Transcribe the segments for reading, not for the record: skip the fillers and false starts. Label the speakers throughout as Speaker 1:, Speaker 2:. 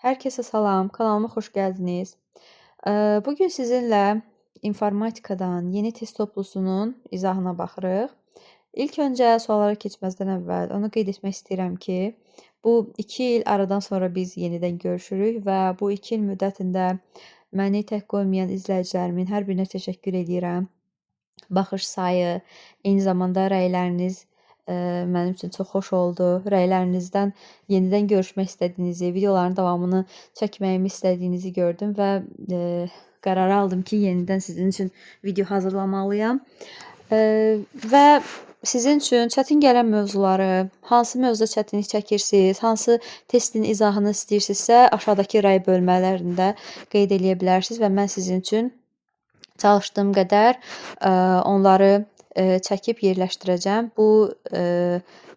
Speaker 1: Herkese salam, kanalıma xoş gəldiniz. Bugün sizinlə informatikadan yeni test toplusunun izahına baxırıq. İlk öncə suallara keçməzdən əvvəl onu qeyd etmək istəyirəm ki, bu 2 il aradan sonra biz yenidən görüşürük və bu 2 il müddətində məni tək qoymayan izləyicilərimin hər birinə təşəkkür edirəm. Baxış sayı, eyni zamanda rəyləriniz mənim üçün çox xoş oldu. Rəylərinizdən yenidən görüşmək istədiyinizi, videoların davamını çəkməyimi istədiyinizi gördüm və qərar aldım ki, yenidən sizin üçün video hazırlamalıyam. Və sizin üçün çətin gələn mövzuları, hansı mövzuda çətinlik çəkirsiniz, hansı testin izahını istəyirsinizsə, aşağıdakı rəy bölmələrində qeyd edə bilərsiniz və mən sizin üçün çalışdığım qədər onları çəkib yerləşdirəcəm. Bu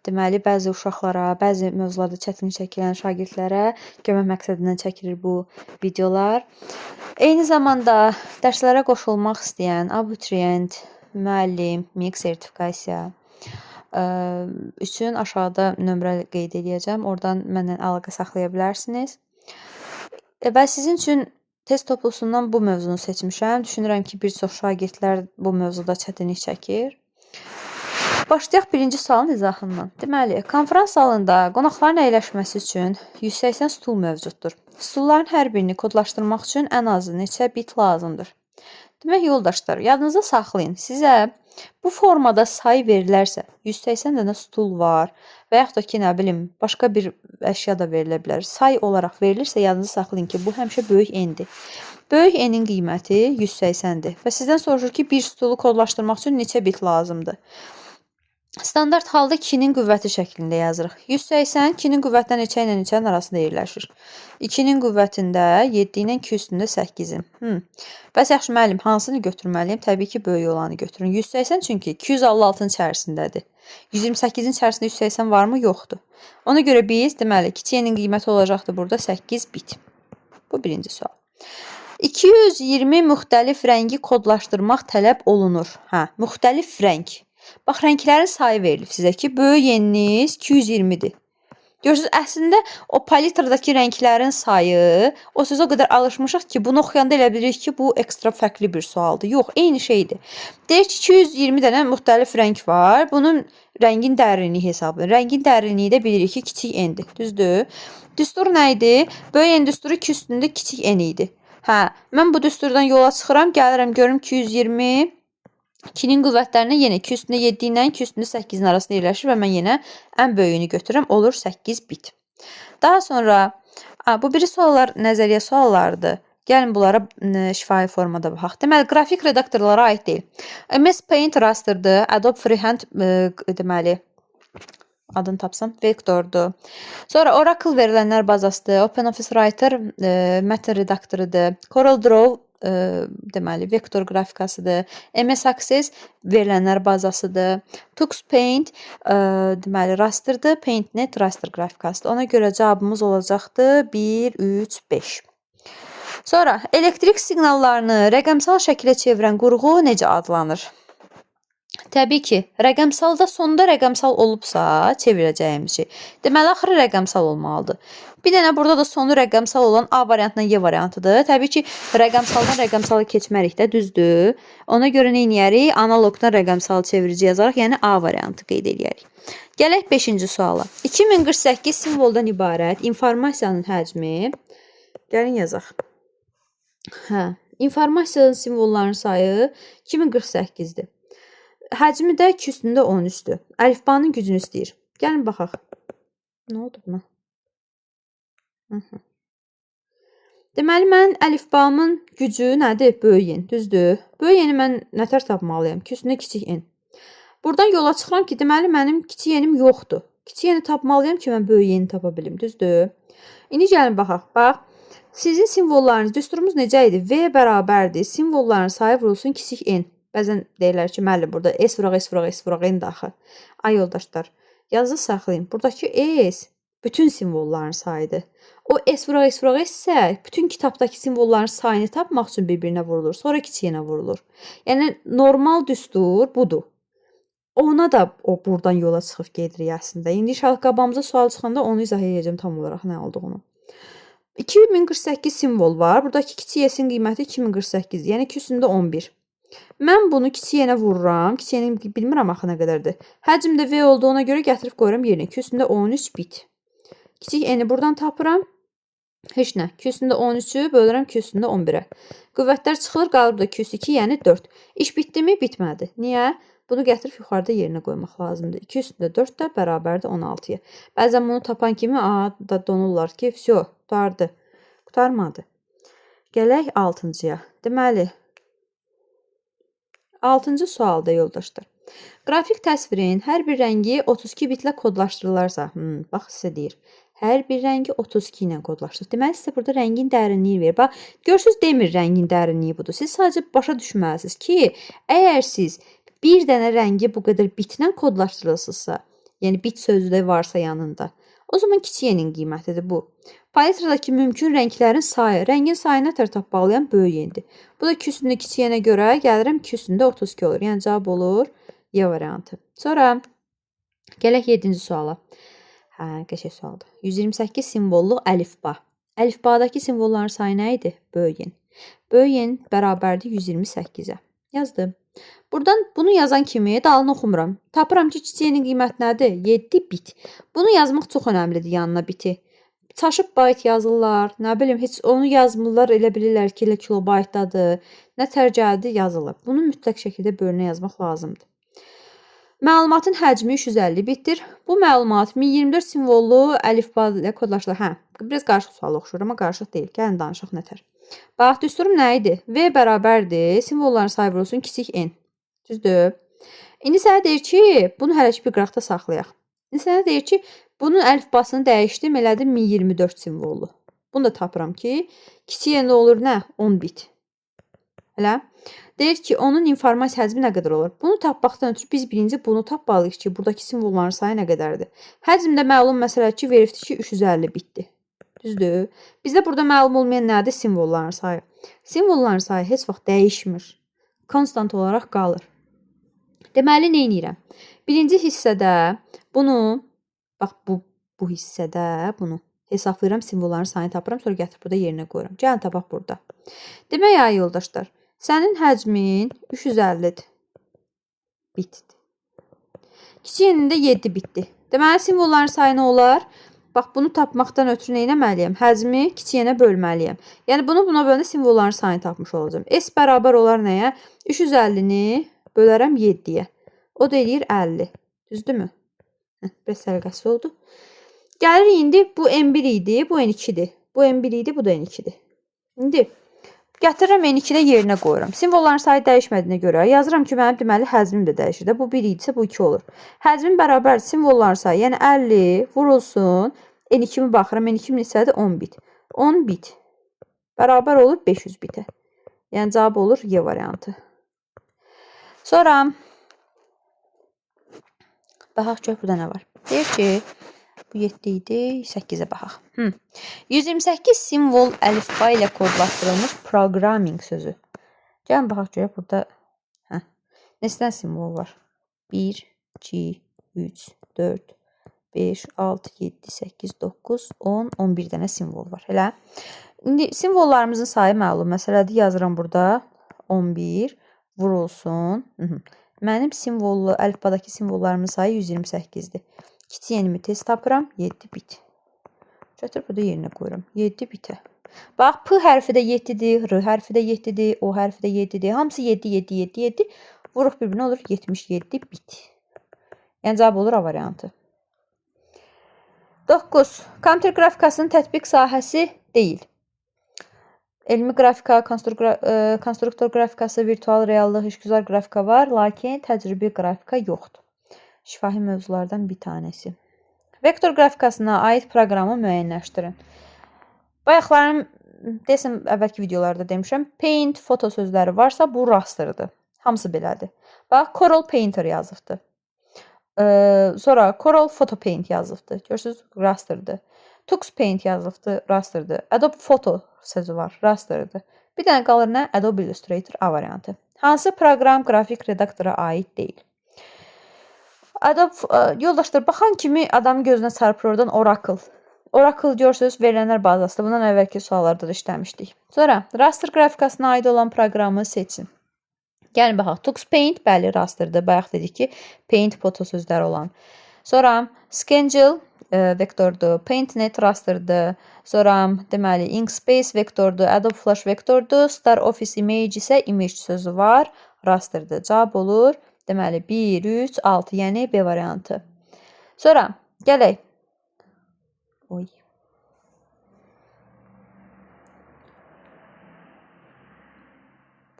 Speaker 1: deməli bəzi uşaqlara, bəzi mövzularda çətinlik çəkilən şagirdlərə kömək məqsədindən çəkilir bu videolar. Eyni zamanda dərslərə qoşulmaq istəyən abituriyent, müəllim, MİQ sertifikasiya üçün aşağıda nömrə qeyd edəcəm. Oradan mənlə əlaqə saxlaya bilərsiniz. Və sizin üçün test toplusundan bu mövzunu seçmişəm. Düşünürəm ki, bir çox şagirdlər bu mövzuda çətinlik çəkir. Başlayaq birinci sualın izahından. Deməli, konferans zalında qonaqların əyləşməsi üçün 180 stul mövcuddur. Stulların hər birini kodlaşdırmaq üçün ən azı neçə bit lazımdır? Demək, yoldaşlar, yadınızda saxlayın. Sizə bu formada sayı verilərsə, 180 dənə stul var və yaxud da ki, nə bilim, başqa bir əşya da verilə bilər. Say olaraq verilirsə, yadınızda saxlayın ki, bu həmişə böyük n-dir. Böyük n-in qiyməti 180-dir və sizdən soruşur ki, bir stulu kodlaşdırmaq üçün neçə bit lazımdır? Standart halda 2-nin qüvvəti şəklində yazırıq. 180 2-nin qüvvətindən neçə ilə neçənin arasında yerləşir. 2-nin qüvvətində 7 ilə 2 üstündə 8-in. Bəs yaxşı müəllim, hansını götürməliyim? Təbii ki, böyük olanı götürün. 180 çünki 256-ın içərisindədir. 128-in içərisində 180 varmı? Yoxdur. Ona görə biz, deməli, kiçik n-in qiyməti olacaqdır burada 8 bit. Bu birinci sual. 220 müxtəlif rəngi kodlaşdırmaq tələb olunur. Müxtəlif rəng. Bax, rənglərin sayı verilib sizə ki, böyük n-niz 220-dir. Görürsünüz, əslində o palitradakı rənglərin sayı, o sözə o qədər alışmışıq ki, bunu oxuyanda elə bilirik ki, bu ekstra fərqli bir sualdır. Yox, eyni şeydir. Deyir ki, 220 dənə müxtəlif rəng var. Bunun rəngin dərinliyi hesablanır. Rəngin dərinliyi də bilirik ki, kiçik n-dir. Düzdür? Düstur nə idi? Böyük n düsturu 2 üstündə kiçik n idi. Mən bu düsturdan yola çıxıram, gəlirəm, görürüm 220 2-nin qüvvətlərinə yenə 2 üstündə 7 ilə 2 üstündə 8-in arasında yerləşir və mən yenə ən böyüyünü götürürəm, olur 8 bit. Daha sonra, bu biri suallar nəzəriyyə suallarıdır. Gəlin bunlara şifahi formada baxaq. Deməli, qrafik redaktorlara aid deyil. MS Paint rasterdır, Adobe Freehand, deməli, adını tapsam, vektordur. Sonra Oracle verilənlər bazasıdır, OpenOffice Writer mətn redaktorudur, Corel Draw deməli, vektor qrafikasıdır. MS Access verilənlər bazasıdır. Tux Paint deməli, rasterdır. PaintNet raster qrafikasıdır. Ona görə cavabımız olacaqdır 1, 3, 5. Sonra, elektrik siqnallarını rəqəmsal şəkilə çevirən qurğu necə adlanır? Təbii ki, rəqəmsalda sonda rəqəmsal olubsa çevirəcəyimiz şey. Deməli, axırı rəqəmsal olmalıdır. Bir dənə burada da sonu rəqəmsal olan A variantla Y variantıdır. Təbii ki, rəqəmsaldan rəqəmsalı keçmərik də, düzdür. Ona görə nə edərik? Analogdan rəqəmsal çevirici yazaraq, yəni A variantı qeyd edərik. Gələk 5-ci suala. 2048 simvoldan ibarət informasiyanın həcmi. Gəlin yazaq. İnformasiyanın simvollarının sayı 2048-dir. Həcmi də 2 üstündə 13-dür. Əlifbanın gücünü istəyir. Gəlin baxaq. Nə oldu buna? Deməli, mən əlifbamın gücü nədir? Böyük n, düzdür? Böyük n-i mən nətər tapmalıyam? 2 üstündə kiçik n. Buradan yola çıxıram ki, deməli, mənim kiçik n-im yoxdur. Kiçik n-i tapmalıyam ki, mən böyük n-i tapa bilim, düzdür? İndi gəlin baxaq. Bax, sizin simvollarınız, düsturumuz necə idi? V bərabərdir. Simvolların sayı vurulsun kiçik n. Bəzən deyirlər ki, müəllim, burada S vuraq, S vuraq, S vuraq, n daxil. Ay yoldaşlar, yazı saxlayın. Buradakı S bütün simvolların sayıdır. O S vuraq, S vuraq isə bütün kitabdakı simvolların sayını tapmaq üçün bir-birinə vurulur. Sonra kiçiyinə vurulur. Yəni, normal düstur budur. Ona da o buradan yola çıxıb gedirik əslində. İndi şalqabamıza sual çıxanda onu izah edəcəm tam olaraq nə olduğunu. 2048 simvol var. Buradakı kiçik y-in qiyməti 2048, yəni 2 üstündə 11. Mən bunu kiçik y-ə vururam. Kiçik y-nin bilmirəm axı nə qədərdir. Həcm də v olduğuna görə gətirib qoyuram yerinə. 2 üstündə 13 bit. Kiçik n-i buradan tapıram. Heç nə. 2 üstündə 13-ü bölürəm 2 üstündə 11-ə. Qüvvətlər çıxılır, qalır da 2 üstü 2, yəni 4. İş bitdimi? Bitmədi. Niyə? Bunu gətirib yuxarıda yerinə qoymaq lazımdır. 2 üstündə 4 də bərabərdir 16-ya. Bəzən bunu tapan kimi da donurlar ki, vəsə, qutardı. Qutarmadı. Gələk 6-cıya. Deməli, 6-cı sualda yoldaşlar. Qrafik təsvirin hər bir rəngi 32 bitlə kodlaşdırılarsa, bax sizə deyir. Hər bir rəngi 32 ilə kodlaşdırır. Deməli, sizə burada rəngin dərinliyi verir. Bax, görürsünüz, demir rəngin dərinliyi budur. Siz sadəcə başa düşməlisiniz ki, əgər siz bir dənə rəngi bu qədər bitlə kodlaşdırılsınızsa, yəni bit sözü də varsa yanında, o zaman kiçik y-nin qiymətidir bu. Paletradakı mümkün rənglərin sayı, rəngin sayına tərtib bağlayan böyük y-dir. Bu da 2 üstündə kiçik y-nə görə gəlirəm 2 üstündə 32 olur. Yəni cavab olur Y variantı. Sonra gələk 7-ci suala. Qəşəng sualdır. 128 simvollu əlifba. Əlifbadakı simvolların sayı nə idi? Böyük y. Böyük y bərabərdir 128-ə. Yazdım. Buradan bunu yazan kimi dalını oxumuram. Tapıram ki, kiçik y-nin qiyməti nədir? 7 bit. Bunu yazmaq çox önəmlidir yanına biti. Çaşıb bayt yazırlar, nə bilim, heç onu yazmırlar, elə bilirlər ki, elə kilobaytdadır. Nə tər gəldi yazılır. Bunu mütləq şəkildə bölünə yazmaq lazımdır. Məlumatın həcmi 350 bitdir. Bu məlumat 1024 simvollu əlifba ilə kodlaşdırılır. Biraz qarışıq sual oxşur, amma qarışıq deyil. Gəlin danışaq nətər. Bax, düsturum nə idi? V bərabərdir. Simvolların sayı vurulsun kiçik n. Düzdür? İndi sənə deyir ki, bunu hələ ki bir qıraqda saxlayaq. İndi sənə deyir ki, bunun əlifbasını dəyişdim, elədim 1024 simvollu. Bunu da tapıram ki, kiçik n olur nə? 10 bit. Elə? Deyir ki, onun informasiya həcmi nə qədər olur? Bunu tapmaqdan ötürü biz birinci bunu tapmalıyıq ki, buradakı simvolların sayı nə qədərdir? Həcmdə məlum məsələ ki, veribdir ki, 350 bitdir. Düzdür? Bizdə burada məlum olmayan nədir? Simvolların sayı. Simvolların sayı heç vaxt dəyişmir. Konstant olaraq qalır. Deməli, nə edirəm? Birinci hissədə bunu, bax bu hissədə bunu hesablayıram, simvolların sayını tapıram, sonra gətirib burada yerinə qoyuram. Gəlin tapaq burada. Demək, ay yoldaşlar, sənin həcmin 350-dir. Bitdir. Kiçik n-də 7 bitdir. Deməli, simvolların sayı nə olar? Bax, bunu tapmaqdan ötürü nə etməliyəm? Həzmi kiçik n-ə bölməliyəm. Yəni, bunu buna böləndə simvolların sayını tapmış olacağım. S bərabər olar nəyə? 350-ni bölərəm 7-yə. O da eləyir 50. Düzdürmü? Biraz sərqəsi oldu. Gəlir indi, bu n1 idi, bu n2-dir. Bu n1 idi, bu da n2-dir. İndi gətirirəm n2-də yerinə qoyuram. Simvolların sayı dəyişmədiyinə görə yazıram ki, mənim deməli həzmim də dəyişir də. Bu 1 idisə bu 2 olur. Həzmin bərabər simvolların sayı, yəni 50 vurulsun. N2-mi baxıram, N2-min hissədir 10 bit. 10 bit bərabər olur 500 bitə. Yəni cavab olur Y variantı. Sonra baxaq ki, burada nə var? Deyir ki, bu 7 idi, 8-ə baxaq. 128 simvol əlifba ilə kodlaşdırılmış programming sözü. Gəlin baxaq görək, burada neçədən simvol var? 1, 2, 3, 4, 5, 6, 7, 8, 9, 10, 11 dənə simvol var. Elə. İndi simvollarımızın sayı məlum. Məsələdir, yazıram burada 11 vurulsun. Mənim simvollu, əlifbadakı simvollarımın sayı 128-dir. Kiçik n-imi tez tapıram, 7 bit. Götürüb burada yerinə qoyuram. 7 bitə. Bax, P hərfi də 7-dir, R hərfi də 7-dir, O hərfi də 7-dir. Hamısı 7, 7, 7, 7. Vuruq bir-birinə olur 77 bit. Yəni cavab olur A variantı. 9. Kompüter qrafikasının tətbiq sahəsi deyil. Elmi qrafika, konstruktor qrafikası, virtual reallıq, işgüzar qrafika var, lakin təcrübi qrafika yoxdur. Şifahi mövzulardan bir tanəsi. Vektor qrafikasına aid proqramı müəyyənləşdirin. Bayaqlarım, desəm, əvvəlki videolarda demişəm, paint, foto sözləri varsa, bu rasterdir. Hamısı belədir. Bax, Coral Painter yazıbdır. Sonra Coral Photo Paint yazıbdır. Görürsünüz, rasterdir. Tux Paint yazıbdır, rasterdir. Adobe Photo sözü var, rasterdir. Bir dənə qalır nə? Adobe Illustrator A variantı. Hansı proqram qrafik redaktora aid deyil? Adobe, yoldaşlar, baxan kimi adam gözünə çarpır oradan Oracle. Oracle görsünüz, verilənlər bazasında. Bundan əvvəlki suallarda da işləmişdik. Sonra raster qrafikasına aid olan proqramı seçin. Gəlin baxaq. TuxPaint, bəli, rasterdir. Bayaq dedik ki, Paint foto sözləri olan. Sonra Schedule vektordur, PaintNet rasterdir. Sonra deməli Inkscape vektordur, Adobe Flash vektordur, Star Office Image isə image sözü var, rasterdir. Cavab olur. Deməli 1, 3, 6, yəni B variantı. Sonra gələk. Oy.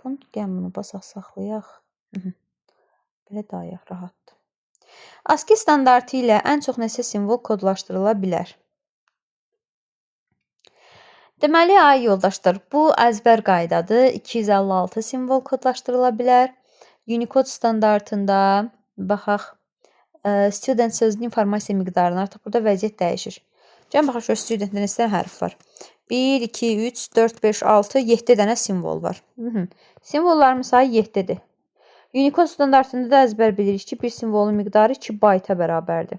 Speaker 1: Gəlin bunu basaq saxlayaq. Belə daha rahatdır. ASCII standartı ilə ən çox neçə simvol kodlaşdırıla bilər? Deməli, ay yoldaşlar, bu əzbər qaydadır. 256 simvol kodlaşdırıla bilər. Unicode standartında baxaq. Student sözünün informasiya miqdarını artıq burada vəziyyət dəyişir. Gəlin baxaq, şöyle studentdə neçə hərf var? 1, 2, 3, 4, 5, 6, 7 dənə simvol var. Simvolların sayı 7-dir. Unicode standartında da əzbər bilirik ki, bir simvolun miqdarı 2 bayta bərabərdir.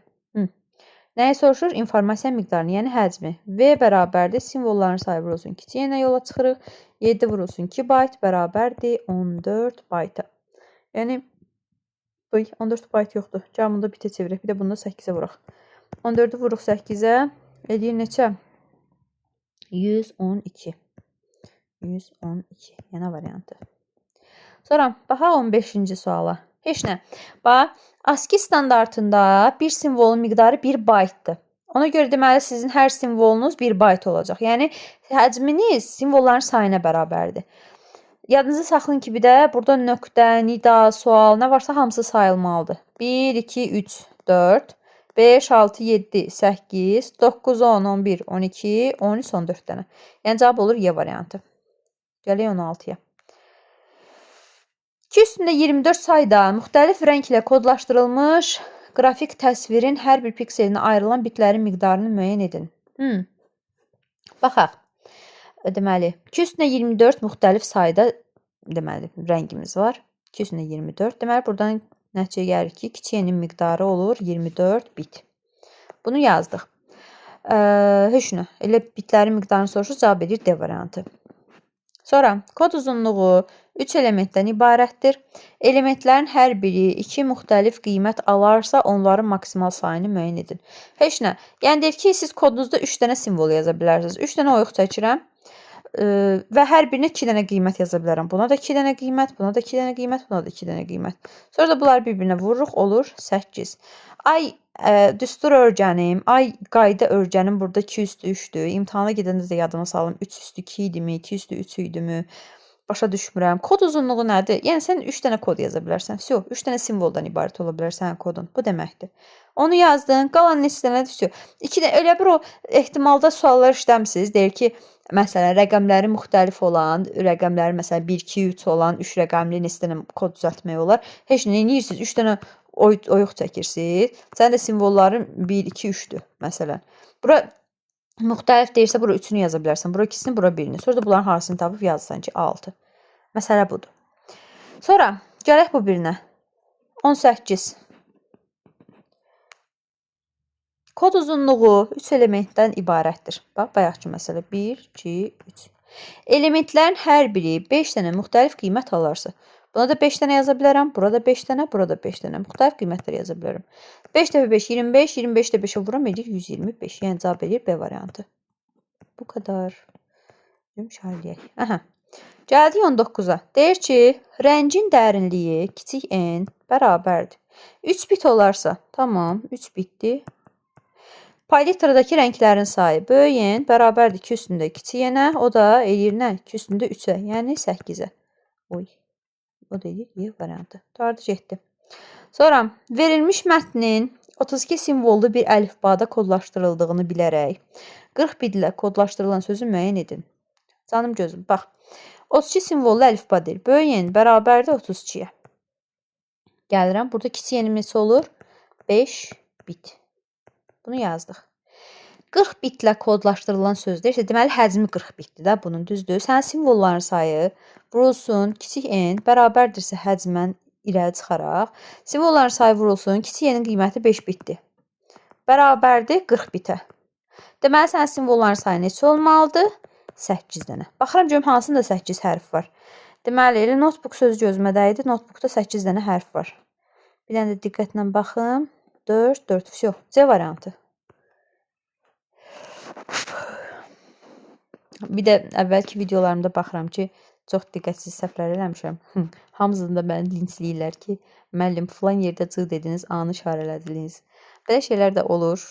Speaker 1: Nəyi soruşur? İnformasiya miqdarını, yəni həcmi. V bərabərdir. Simvolların sayı vurulsun 2 yenə yola çıxırıq. 7 vurulsun 2 bayt bərabərdir 14 bayta. Yəni 14 bayt yoxdur. Gəlin bunu da bitə çevirək. Bir də bunu da 8-ə vuraq. 14-ü vuruq 8-ə. Edir neçə? 112. 112. Yəni variantı. Sonra baxaq 15-ci suala. Heç nə. Bax, ASCII standartında bir simvolun miqdarı 1 baytdır. Ona görə deməli sizin hər simvolunuz 1 bayt olacaq. Yəni həcminiz simvolların sayına bərabərdir. Yadınızda saxlayın ki, bir də burada nöqtə, nida, sual, nə varsa hamısı sayılmalıdır. 1, 2, 3, 4, 5, 6, 7, 8, 9, 10, 11, 12, 13, 14 dənə. Yəni cavab olur Y variantı. Gələk 16-ya. 2 üstündə 24 sayda müxtəlif rənglə kodlaşdırılmış qrafik təsvirin hər bir pikselinə ayrılan bitlərin miqdarını müəyyən edin. Baxaq. Deməli, 2 üstündə 24 müxtəlif sayda deməli rəngimiz var. 2 üstündə 24. Deməli, buradan nəticəyə gəlir ki, kiçik n-in miqdarı olur 24 bit. Bunu yazdıq. Heç nə. Elə bitlərin miqdarını soruşur, cavab edir D variantı. Sonra kod uzunluğu 3 elementdən ibarətdir. Elementlərin hər biri 2 müxtəlif qiymət alarsa, onların maksimal sayını müəyyən edin. Heç nə. Yəni deyir ki, siz kodunuzda 3 dənə simvol yaza bilərsiniz. 3 dənə oyuq çəkirəm və hər birinə 2 dənə qiymət yaza bilərəm. Buna da 2 dənə qiymət, buna da 2 dənə qiymət, buna da 2 dənə qiymət. Sonra da bunları bir-birinə vururuq, olur 8. Ay düstur örgənim, ay qayda örgənim burada 2 üstü 3-dür. İmtahana gedəndə də yadıma salım 3 üstü 2 idimi, 2 üstü 3 idimi? Başa düşmürəm. Kod uzunluğu nədir? Yəni sən 3 dənə kod yaza bilərsən. 3 dənə simvoldan ibarət ola bilər sənin kodun. Bu deməkdir. Onu yazdın, qalan neçə dənədir? 2 də elə bir o ehtimalda suallar işləmisiniz. Deyir ki, məsələn, rəqəmləri müxtəlif olan, rəqəmləri məsələn 1, 2, 3 olan 3 rəqəmli neçə dənə kod düzəltmək olar. Heç nə edirsiniz? 3 dənə oyuq çəkirsiniz. Sənin də simvolların 1, 2, 3-dür məsələn. Bura müxtəlif deyirsə, bura 3-ünü yaza bilərsən, bura 2-sini, bura 1-ini. Sonra da bunların harasını tapıb yazırsan ki, 6. Məsələ budur. Sonra gələk bu birinə. 18. Kod uzunluğu 3 elementdən ibarətdir. Bax, bayaqki məsələ 1, 2, 3. Elementlərin hər biri 5 dənə müxtəlif qiymət alarsa, buna da 5 dənə yaza bilərəm, burada 5 dənə, burada 5 dənə. Müxtəlif qiymətlər yaza bilərəm. 5 dəfə 5, 25, 25 də 5-ə vuram, edir 125. Yəni cavab edir B variantı. Bu qədər. Yumşalıyaq. Aha. Gəldik 19-a. Deyir ki, rəngin dərinliyi kiçik n bərabərdir. 3 bit olarsa, tamam, 3 bitdir. Palitradakı rənglərin sayı böyük n bərabərdir 2 üstündə kiçik n-ə, o da edir nə? 2 üstündə 3-ə, yəni 8-ə. Oy. O da edir Y variantı. Tardı getdi. Sonra verilmiş mətnin 32 simvollu bir əlifbada kodlaşdırıldığını bilərək 40 bitlə kodlaşdırılan sözü müəyyən edin. Canım gözüm, bax. 32 simvollu əlifba deyil. Böyük n bərabərdir 32-yə. Gəlirəm. Burada kiçik n-imiz olur 5 bit. Bunu yazdıq. 40 bitlə kodlaşdırılan sözdür. Deməli, həcmi 40 bitdir də bunun, düzdür. Sənin simvolların sayı vurulsun, kiçik n bərabərdirsə həcmən irəli çıxaraq. Simvolların sayı vurulsun, kiçik n-in qiyməti 5 bitdir. Bərabərdir 40 bitə. Deməli, sənin simvolların sayı neçə olmalıdır? 8 dənə. Baxıram görüm hansında 8 hərf var. Deməli, elə notebook sözü gözümə dəydi. Notebookda 8 dənə hərf var. Bir dənə də diqqətlə baxım. 4, 4. Всё. C variantı. Bir də əvvəlki videolarımda baxıram ki, çox diqqətsiz səhvlər eləmişəm. Hamısını da məni linçləyirlər ki, müəllim filan yerdə c dediniz, a-nı işarələdiniz. Belə şeylər də olur.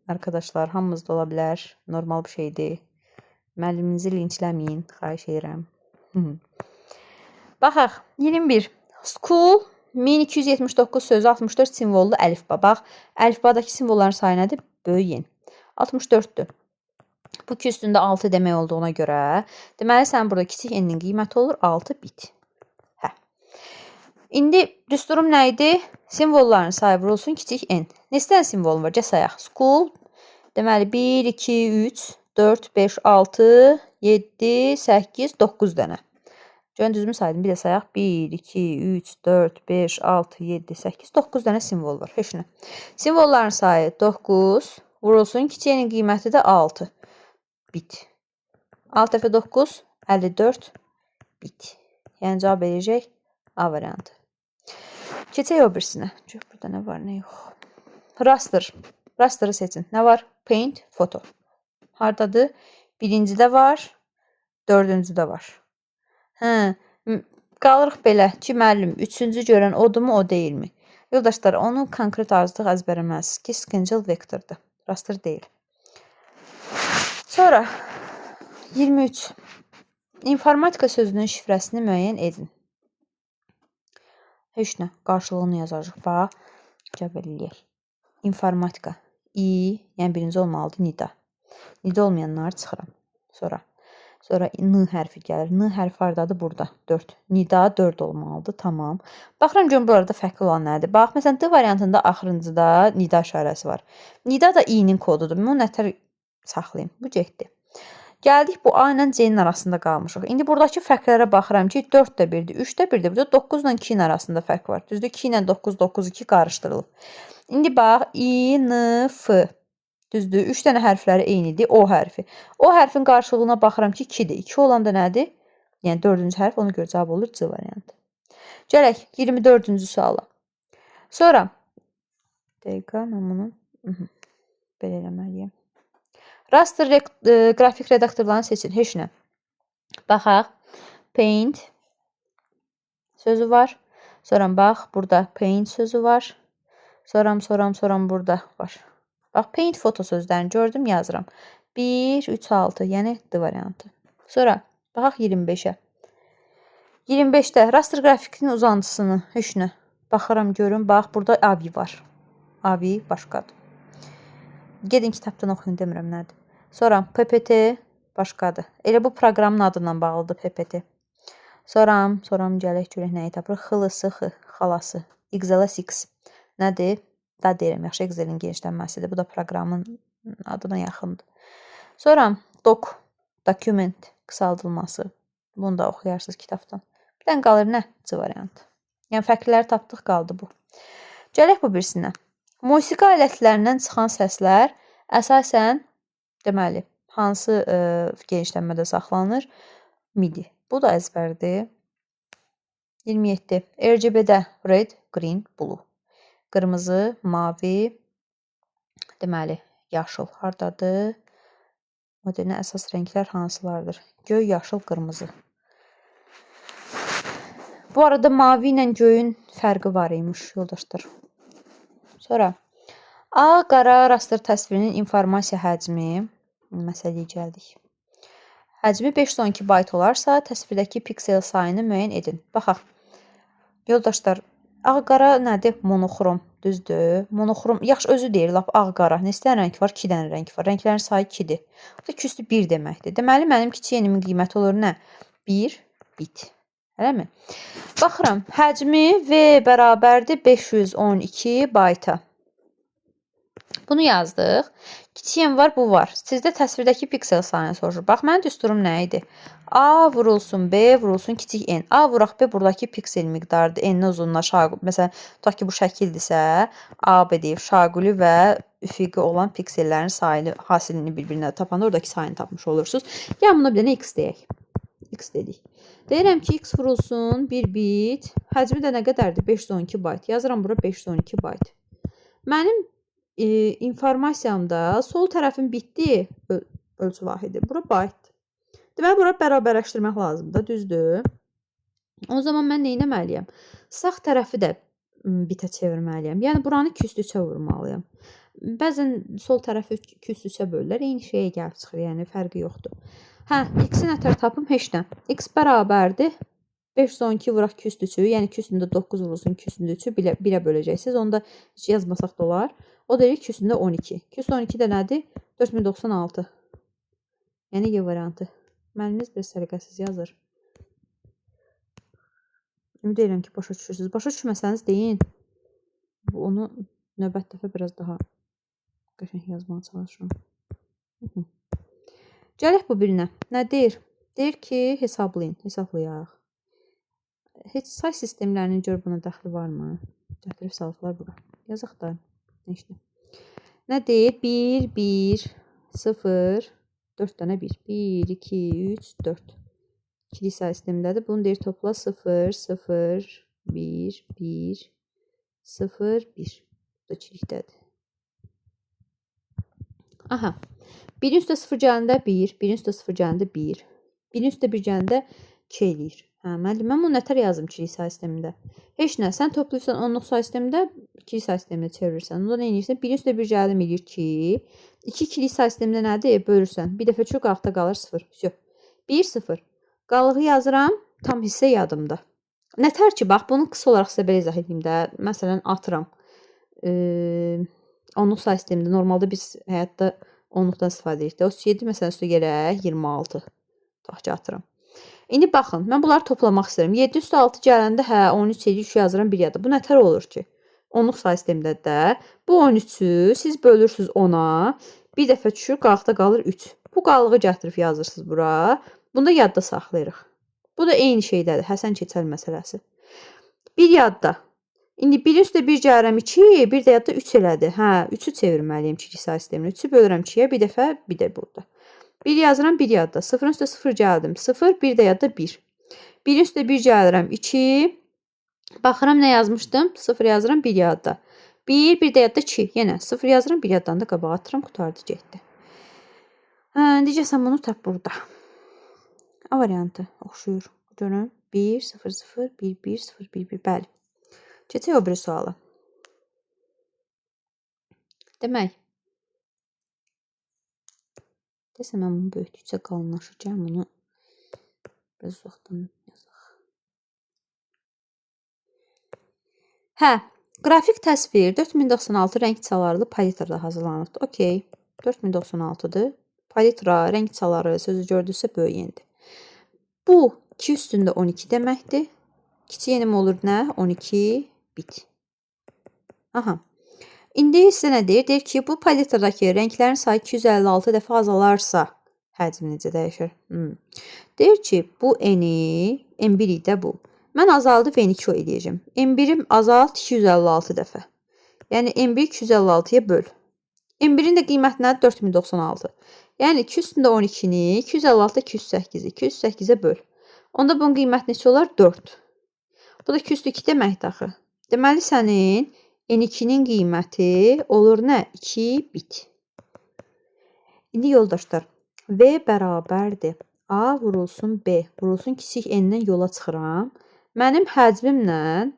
Speaker 1: Arkadaşlar, hamımızda ola bilər. Normal bir şeydir. Müəlliminizi linçləməyin, xahiş edirəm. Baxaq. 21. School 1279 sözü 64 simvollu əlifba. Bax, əlifbadakı simvolların sayı nədir? Böyük yen. 64-dür. Bu ki üstündə 6 demək olduğuna görə, deməli sən burada kiçik n-in qiyməti olur 6 bit. Hə. İndi düsturum nə idi? Simvolların sayı vurulsun kiçik n. Neçə dənə simvolum var? Sayaq. School. Deməli 1, 2, 3, 4, 5, 6, 7, 8, 9 dənə. Görün düzümü saydım. Bir də sayaq. 1, 2, 3, 4, 5, 6, 7, 8, 9 dənə simvol var. Heç nə. Simvolların sayı 9. Vurulsun kiçik n-in qiyməti də 6 bit. 6 dəfə 9, 54 bit. Yəni cavab verəcək A variantı. Keçək o birisinə. Çox burada nə var, nə yox. Raster. Raster'ı seçin. Nə var? Paint, foto. Hardadır? Birincidə var, dördüncüdə var. Qalırıq belə ki, müəllim, üçüncü görən odumu, o deyilmi? Yoldaşlar, onun konkret arzlıq əzbərəməz ki, sequential vektordur. Raster deyil. Sonra 23. İnformatika sözünün şifrəsini müəyyən edin. Heç nə, qarşılığını yazacaq. Bax, cəbər eləyək. İnformatika. İ, yəni birinci olmalıdır nida. Nida olmayanları çıxıram. Sonra n hərfi gəlir. N hərfi hardadır? Burada. 4. Nida 4 olmalıdır. Tamam. Baxıram görüm burada fərqli olan nədir? Bax, məsələn, D variantında axırıncıda nida işarəsi var. Nida da i-nin kodudur. Bunu nətər saxlayayım? Bu getdi. Gəldik bu A ilə C-nin arasında qalmışıq. İndi buradakı fərqlərə baxıram ki, 4 də 1-dir, 3 də 1-dir. Burada 9 ilə 2-nin arasında fərq var. Düzdür, 2 ilə 9, 9, 2 qarışdırılıb. İndi bax, I, N, F. Düzdür, 3 dənə hərfləri eynidir. O hərfi. O hərfin qarşılığına baxıram ki, 2-dir. 2 olan da nədir? Yəni 4-cü hərf, ona görə cavab olur C variantı. Gələk 24-cü suala. Sonra dəqiqə mən bunu belə eləməliyəm. Raster qrafik redaktorlarını seçin. Heç nə. Baxaq. Paint sözü var. Sonra bax, burada paint sözü var. Soram burada var. Bax, paint foto sözlərini gördüm, yazıram. 1, 3, 6, yəni D variantı. Sonra baxaq 25-ə. 25-də raster qrafikinin uzantısını, heç nə. Baxıram, görüm, bax, burada AVI var. AVI başqadır. Gedin kitabdan oxuyun, demirəm nədir. Sonra PPT başqadır. Elə bu proqramın adından bağlıdır PPT. Soram gələk görək nəyi tapırıq. XLS, xalası. XLS X nədir? Da deyirəm, yaxşı, Excel-in genişlənməsidir. Bu da proqramın adına yaxındır. Sonra document qısaldılması. Bunu da oxuyarsınız kitabdan. Bir dən qalır nə? C variantı. Yəni fərqləri tapdıq, qaldı bu. Gələk bu birisinə. Musiqi alətlərindən çıxan səslər əsasən, deməli, hansı genişlənmədə saxlanır? MIDI. Bu da əzbərdir. 27. RGB-də red, green, blue. Qırmızı, mavi, deməli, yaşıl hardadır? Modelinə əsas rənglər hansılardır? Göy, yaşıl, qırmızı. Bu arada mavi ilə göyün fərqi var imiş, yoldaşlar. Sonra A, qara raster təsvirinin informasiya həcmi. Məsələyə gəldik. Həcmi 512 bayt olarsa, təsvirdəki piksel sayını müəyyən edin. Baxaq. Yoldaşlar, ağ-qara nədir? Monoxrom, düzdür. Monoxrom, yaxşı özü deyir, lap ağ-qara. Neçə dənə rəng var? 2 dənə rəng var. Rənglərin sayı 2-dir. Bu da 2 üstü 1 deməkdir. Deməli, mənim kiçik n-imin qiyməti olur nə? 1 bit. Eləmi? Baxıram, həcmi V bərabərdir 512 bayta. Bunu yazdıq. Kiçik n var, bu var. Sizdə təsvirdəki piksel sayını soruşur. Bax, mənim düsturum nə idi? A vurulsun, B vurulsun, kiçik n. A vuraq B buradakı piksel miqdarıdır. N-in uzunluğuna şaquli. Məsələn, tutaq ki, bu şəkildirsə, A, B deyib şaquli və üfüqi olan piksellərin sayını, hasilini bir-birinə tapanda oradakı sayını tapmış olursunuz. Yəni, buna bir dənə x deyək. X dedik. Deyirəm ki, x vurulsun 1 bit. Həcmi də nə qədərdir? 512 bayt. Yazıram bura 512 bayt. Mənim informasiyamda sol tərəfin bitdi ölçü vahidi. Bura baytdır. Deməli, bura bərabərləşdirmək lazımdır, düzdür? O zaman mən nə etməliyəm? Sağ tərəfi də bitə çevirməliyəm. Yəni, buranı 2/3-ə vurmalıyam. Bəzən sol tərəfi 2/3-ə bölürlər, eyni şeyə gəlib çıxır, yəni fərqi yoxdur. Hə, x-i nətər tapım? Heç nə. X bərabərdir 512 vuraq 2/3-ü, yəni 2/9 vurulsun 2/3-ü 1-ə böləcəksiniz. Onu da heç yazmasaq da olar. O da 2/12. 2/12 də nədir? 4096. Yəni Y variantı. Müəllimimiz bir səliqəsiz yazır. Ümid edirəm ki, başa düşürsünüz. Başa düşməsəniz deyin. Onu növbət dəfə biraz daha qəşəng yazmağa çalışıram. Gələk bu birinə. Nə deyir? Deyir ki, hesablayın. Hesablayaq. Heç say sistemlərinin gör buna dəxli varmı? Gətirib salıblar bura. Yazaq da. Nə deyir? 1, 1, 0, 4 dənə 1. 1, 2, 3, 4. İkili say sistemindədir. Bunu deyir topla 0, 0, 1, 1, 0, 1. Bu da ikilikdədir. Aha. 1-in üstə 0 gələndə 1, 1-in üstə 0 gələndə 1. 1-in üstə 1 gələndə 2 eləyir. Hə, müəllim, mən bunu nətər yazım ikilik say sistemində? Heç nə, sən toplayırsan onluq say sistemində, ikilik say sistemində çevirirsən. Onda nə edirsən? 1-in üstə 1 gəldim eləyir 2. 2 ikilik say sistemində nədir? Bölürsən. Bir dəfə çox qalxda qalır 0. 1, 0. Qalığı yazıram, tam hissə yadımda. Nətər ki, bax, bunu qısa olaraq sizə belə izah edeyim də. Məsələn, atıram. Onluq say sistemində normalda biz həyatda onluqdan istifadə edirik. 37 məsələn üstə gələk 26. Tutaq ki, atıram. İndi baxın, mən bunları toplamaq istəyirəm. 7 üstə 6 gələndə hə 13 eləyir, 3 yazıram 1 yada. Bu nətər olur ki? Onluq say sistemində də bu 13-ü siz bölürsünüz 10-a. Bir dəfə düşür, qalıqda qalır 3. Bu qalığı gətirib yazırsınız bura. Bunu da yadda saxlayırıq. Bu da eyni şeydədir. Həsən keçəl məsələsi. Bir yadda. İndi 1 üstə 1 gəlirəm 2, bir də yadda 3 elədi. Hə, 3-ü çevirməliyim ikilik say sisteminə. 3-ü bölürəm 2-yə, bir dəfə, bir də burada. 1 yazıram, 1 yadda. 0-ın üstə 0 gəldim. 0, bir də yadda 1. 1-in üstə 1 gəlirəm 2. Baxıram nə yazmışdım? 0 yazıram, 1 yadda. 1, bir də yadda 2. Yenə 0 yazıram, 1 yaddan da qabağa atıram, qutardı, getdi. Hə, necəsən bunu tap burada. A variantı oxşuyur. Görün. 1, 0, 0, 1, 1, 0, 1, 1. Bəli. Keçək o biri suala. Demək. Desəm, mən bunu böyütdükcə qalınlaşacağım. Bunu biraz uzaqdan yazaq. Hə, qrafik təsvir 4096 rəng çalarlı palitrada hazırlanıbdır. Okey, 4096-dır. Palitra, rəng çaları sözü gördüksə böyüyəndir. Bu 2 üstündə 12 deməkdir. Kiçik yenim olur nə? 12 bit. Aha. İndi sizə nə deyir? Deyir ki, bu palitradakı rənglərin sayı 256 dəfə azalarsa həcmi necə dəyişir? Deyir ki, bu N1 idi bu. Mən azaldıb N2 eləyəcəm. N1-im azalt 256 dəfə. Yəni N1 256-ya böl. N1-in də qiyməti nədir? 4096. Yəni 2 üstündə 12-ni 256 208-i 208-ə böl. Onda bunun qiyməti neçə olar? 4. Bu da 2 üstü 2 deməkdir axı. Deməli sənin N2-nin qiyməti olur nə? 2 bit. İndi yoldaşlar, V bərabərdir. A vurulsun B, vurulsun kiçik N-dən yola çıxıram. Mənim həcmimlə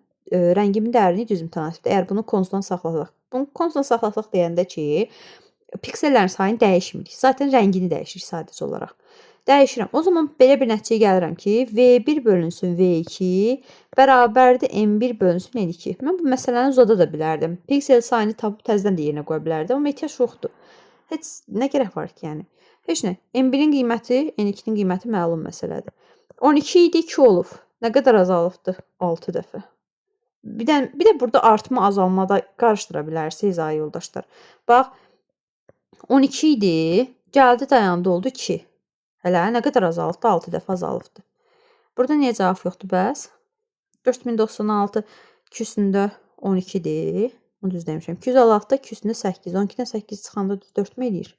Speaker 1: rəngimin dəyərini düz mütənasibdir. Əgər bunu konstant saxlasaq. Bunu konstant saxlasaq deyəndə ki, piksellərin sayını dəyişmirik. Zaten rəngini dəyişirik sadəcə olaraq. Dəyişirəm. O zaman belə bir nəticəyə gəlirəm ki, V1 bölünsün V2 bərabərdir N1 bölünsün N2. Mən bu məsələni uzada da bilərdim. Piksel sayını tapıb təzədən də yerinə qoya bilərdim. Amma ehtiyac yoxdur. Heç nə gərək var ki, yəni? Heç nə. N1-in qiyməti, N2-nin qiyməti məlum məsələdir. 12 idi, 2 olub. Nə qədər azalıbdır? 6 dəfə. Bir də burada artma azalmada qarışdıra bilərsiniz ay yoldaşlar. Bax 12 idi, gəldi dayandı oldu 2. Hələ nə qədər azalıbdı? 6 dəfə azalıbdı. Burada niyə cavab yoxdur bəs? 4096 2 üstündə 12-dir. Bunu düz demişəm. 256-da 2 üstündə 8. 12-dən 8 çıxanda 4 mü eləyir?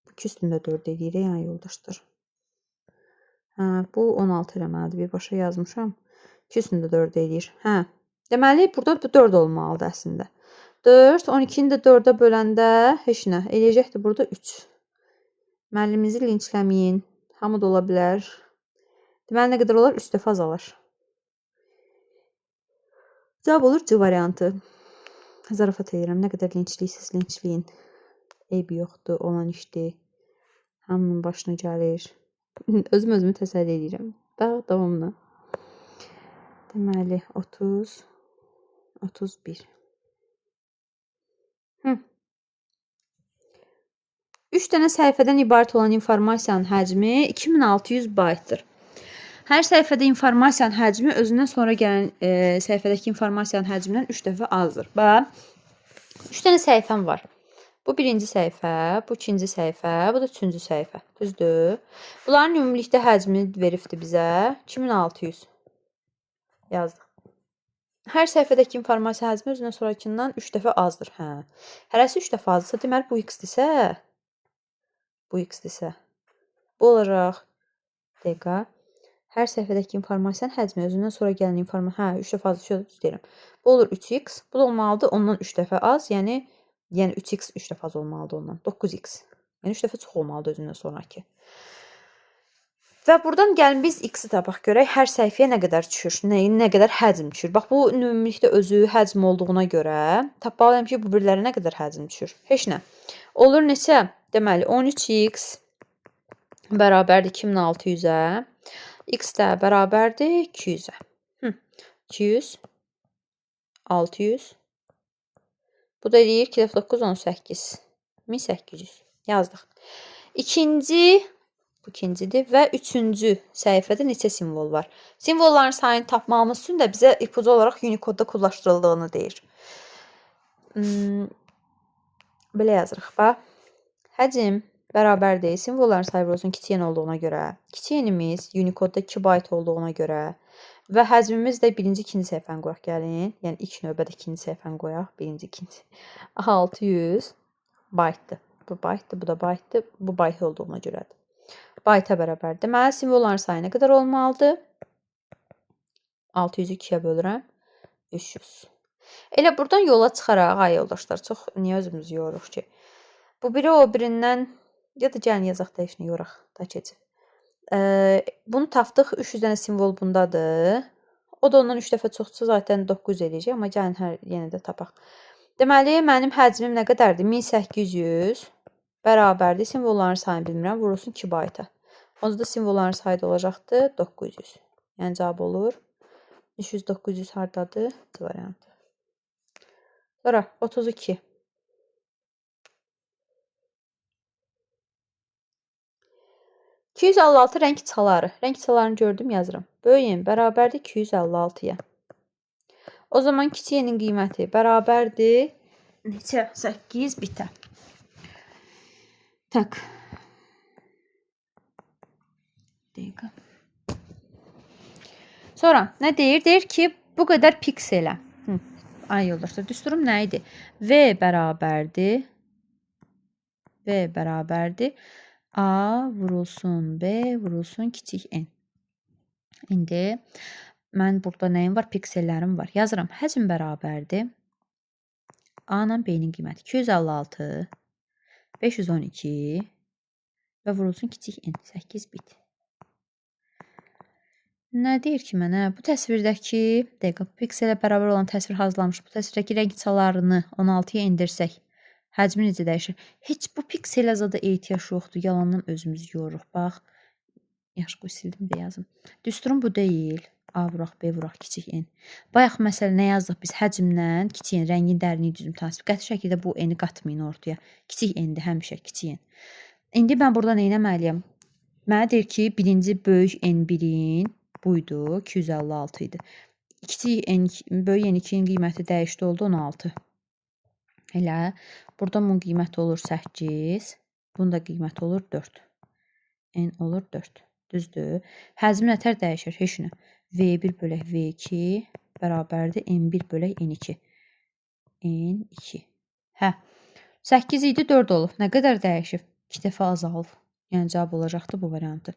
Speaker 1: Bu 2 üstündə 4 eləyir, yəni yoldaşlar. Hə, bu 16 eləməlidir. Birbaşa yazmışam. 2 üstündə 4 eləyir. Hə. Deməli, burada bu 4 olmalıdır əslində. 4, 12-ni də 4-ə böləndə heç nə. Eləyəcəkdir burada 3. Müəllimimizi linçləməyin. Hamı da ola bilər. Deməli, nə qədər olar? 3 dəfə azalar. Cavab olur C variantı. Zarafat edirəm. Nə qədər linçliyisiz, linçləyin. Eybi yoxdur, olan işdir. Hamının başına gəlir. Özümü təsəlli edirəm. Bax, davamlı. Deməli, 30, 31. 3 dənə səhifədən ibarət olan informasiyanın həcmi 2600 baytdır. Hər səhifədə informasiyanın həcmi özündən sonra gələn səhifədəki informasiyanın həcmindən 3 dəfə azdır. Bax, 3 dənə səhifəm var. Bu birinci səhifə, bu ikinci səhifə, bu da üçüncü səhifə. Düzdür? Bunların ümumilikdə həcmi veribdir bizə 2600. Yazdıq. Hər səhifədəki informasiya həcmi özündən sonrakindən 3 dəfə azdır. Hə. Hərəsi 3 dəfə azdır. Deməli, bu x-dirsə, bu olacaq dəqiqə. Hər səhifədəki informasiyanın həcmi özündən sonra gələn informasiya, 3 dəfə az düz deyirəm. Bu olur 3x, bu da olmalıdır ondan 3 dəfə az, yəni 3x 3 dəfə az olmalıdır ondan. 9x. Yəni 3 dəfə çox olmalıdır özündən sonraki. Və buradan gəlin biz x-i tapaq görək hər səhifəyə nə qədər düşür, nə qədər həcm düşür. Bax bu ümumilikdə özü həcm olduğuna görə tapmalıyam ki, bu birlərə nə qədər həcm düşür. Heç nə. Olur neçə? Deməli 13x bərabərdir 2600-ə. X də bərabərdir 200-ə. 200, 600. Bu da deyir 2 dəfə 9, 18. 1800. Yazdıq. Bu ikincidir və üçüncü səhifədə neçə simvol var? Simvolların sayını tapmamız üçün də bizə ipucu olaraq Unicode'da kullaşdırıldığını deyir. Belə yazırıq. Bax, həcm bərabərdir. Simvolların sayı olsun kiçik n olduğuna görə. Kiçik n-imiz Unicode'da 2 byte olduğuna görə və həcmimiz də birinci, ikinci səhifəni qoyaq gəlin. Yəni ilk növbədə ikinci səhifəni qoyaq. Birinci, ikinci. 600 byte'dır. Bu byte'dır, bu da byte'dır. Bu byte olduğuna görədir. Byte-a bərabər. Deməli, simvolların sayı nə qədər olmalıdır? 600-ü 2-yə bölürəm. 300. Elə buradan yola çıxaraq, ay yoldaşlar, çox niyə özümüzü yoruruq ki? Bu biri o birindən, ya da gəlin yazaq da işini yoraq, da keçib. Bunu tapdıq, 300 dənə simvol bundadır. O da ondan 3 dəfə çoxsa zaten 900 eləyəcək, amma gəlin yenə də tapaq. Deməli, mənim həcmim nə qədərdir? 1800 bərabərdir. Simvolların sayını bilmirəm, vurulsun 2 byte-a. Onda da simvolların sayı da olacaqdır 900. Yəni cavab olur 300, 900 hardadır? C variantı. Sonra 32. $256 rəng çaları. Rəng çalarını gördüm, yazıram. Böyük n bərabərdir 256-ya. O zaman kiçik n-in qiyməti bərabərdir neçə? 8 bitə. Tak. Dəqiqə. Sonra nə deyir? Deyir ki, bu qədər pikselə. Ay yoldaşlar, düsturum nə idi? V bərabərdir A vurulsun B vurulsun kiçik n. İndi mən burada nəyim var? Piksellərim var. Yazıram. Həcm bərabərdir A ilə B-nin qiyməti 256, 512 və vurulsun kiçik n. 8 bit. Nə deyir ki mənə? Bu təsvirdəki pikselə bərabər olan təsvir hazırlanmış. Bu təsvirdəki rəng çalarını 16-ya indirsək, həcmi necə dəyişir? Heç bu pikselə zada ehtiyac yoxdur. Yalandan özümüzü yoruruq. Bax, yaxşı qoy sildim də yazım. Düsturum bu deyil. A vuraq, B vuraq, kiçik n. Bayaq məsələ nə yazdıq biz? Həcmlə kiçik n, rəngin dərinliyi düzüm təsir. Qəti şəkildə bu n-i qatmayın ortaya. Kiçik n-dir həmişə, kiçik n. İndi mən burada nə etməliyəm? Mənə deyir ki, birinci böyük n1-in buydu, 256 idi. kiçik n, böyük n2-nin qiyməti dəyişdi oldu 16. Elə. Burada bunun qiyməti olur 8. Bunun da qiyməti olur 4. N olur 4. Düzdür? Həzm nətər dəyişir? Heç nə. V1 bölək V2 bərabərdir N1 bölək N2. N2. Hə. 8 idi 4 olub. Nə qədər dəyişib? 2 dəfə azalıb. Yəni cavab olacaqdı bu variantı.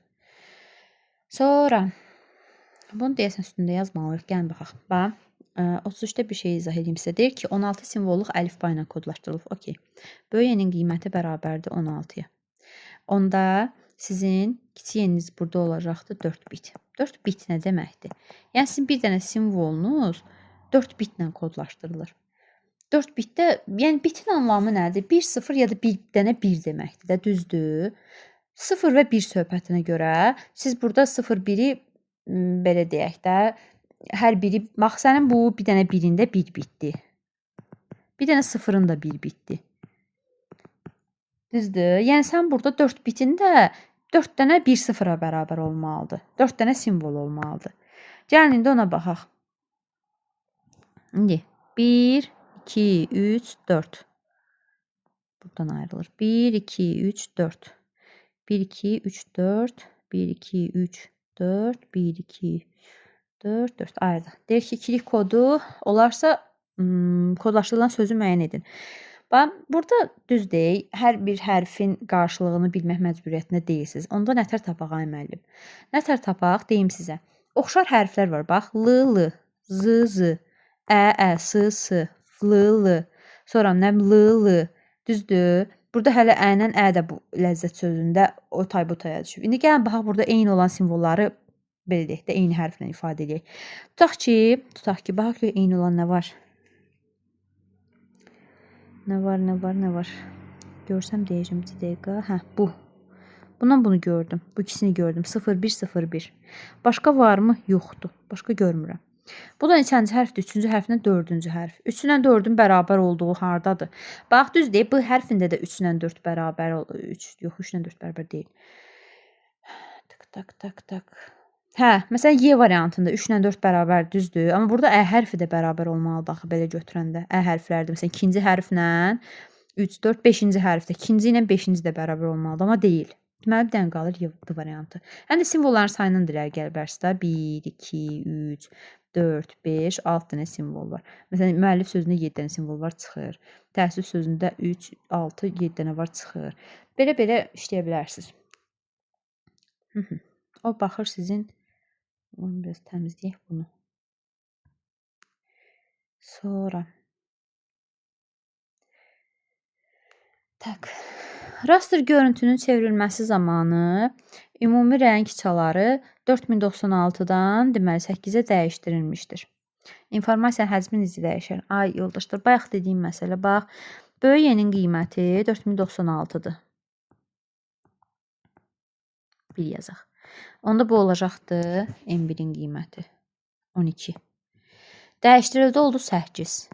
Speaker 1: Sonra bunu deyəsən üstündə yazmalıyıq. Gəlin baxaq. Bax. 33-də bir şey izah edeyim sizə. Deyir ki, 16 simvolluq əlifba ilə kodlaşdırılıb. Okey. Böyük n-in qiyməti bərabərdir 16-ya. Onda sizin kiçik n-iniz burada olacaqdır 4 bit. 4 bit nə deməkdir? Yəni sizin bir dənə simvolunuz 4 bitlə kodlaşdırılır. 4 bitdə, yəni bitin anlamı nədir? 1, 0 ya da bir dənə 1 deməkdir də, düzdür? 0 və 1 söhbətinə görə siz burada 0, 1-i belə deyək də, hər biri, bax sənin bu bir dənə 1-ində 1 bitdir. Bir dənə 0-ın da 1 bitdir. Düzdür? Yəni sən burada 4 bitində 4 dənə 1 0-a bərabər olmalıdır. 4 dənə simvol olmalıdır. Gəlin indi ona baxaq. İndi 1, 2, 3, 4. Buradan ayrılır. 1, 2, 3, 4. 1, 2, 3, 4. 1, 2, 3, 4. 1, 2, 4, 4 ayrılır. Deyir ki, ikilik kodu olarsa kodlaşdırılan sözü müəyyən edin. Bax, burada düz deyil, hər bir hərfin qarşılığını bilmək məcburiyyətində deyilsiniz. Onda nətər tapaq ay müəllim? Nətər tapaq? Deyim sizə. Oxşar hərflər var. Bax, l, z, z, ə, s, s, l. Sonra nə l. Düzdür? Burada hələ ə-lə ə də bu ləzzət sözündə o tay bu taya düşüb. İndi gəlin baxaq burada eyni olan simvolları belə deyək də eyni hərflə ifadə edək. Tutaq ki, baxaq ki, eyni olan nə var? Nə var? Görsəm deyəcəm 2 dəqiqə. Hə, bu. Bundan bunu gördüm. Bu ikisini gördüm. 0, 1, 0, 1. Başqa varmı? Yoxdur. Başqa görmürəm. Bu da neçənci hərfdir? 3-cü hərflə 4-cü hərf. 3 ilə 4-ün bərabər olduğu hardadır? Bax, düz deyib, bu hərfində də 3 ilə 4 bərabər olur. 3 ilə 4 bərabər deyil. Tak. Hə, məsələn, Y variantında 3 ilə 4 bərabər düzdür. Amma burada ə hərfi də bərabər olmalıdır axı belə götürəndə. Ə hərflərdir. Məsələn, ikinci hərflə 3, 4, 5-ci hərfdə. İkinci ilə 5-ci də bərabər olmalıdır, amma deyil. Deməli, bir dənə qalır Y variantı. Həm də simvolların sayından irəli gələ bilərsiniz. 1, 2, 3, 4, 5, 6 dənə simvol var. Məsələn, müəllif sözündə 7 dənə simvol var, çıxır. Təəssüf sözündə 3, 6, 7 dənə var, çıxır. Belə işləyə bilərsiniz. O baxır sizin. Onu biraz təmizləyək bunu. Sonra. Tak. Raster görüntünün çevrilməsi zamanı ümumi rəng çaları 4096-dan deməli 8-ə dəyişdirilmişdir. İnformasiya həzmi necə dəyişir? Ay yoldaşlar, bayaq dediyim məsələ, bax, böyük Y-nin qiyməti 4096-dır. 1 yazaq. Onda bu olacaqdır M1-in qiyməti 12. Dəyişdirildi oldu 8.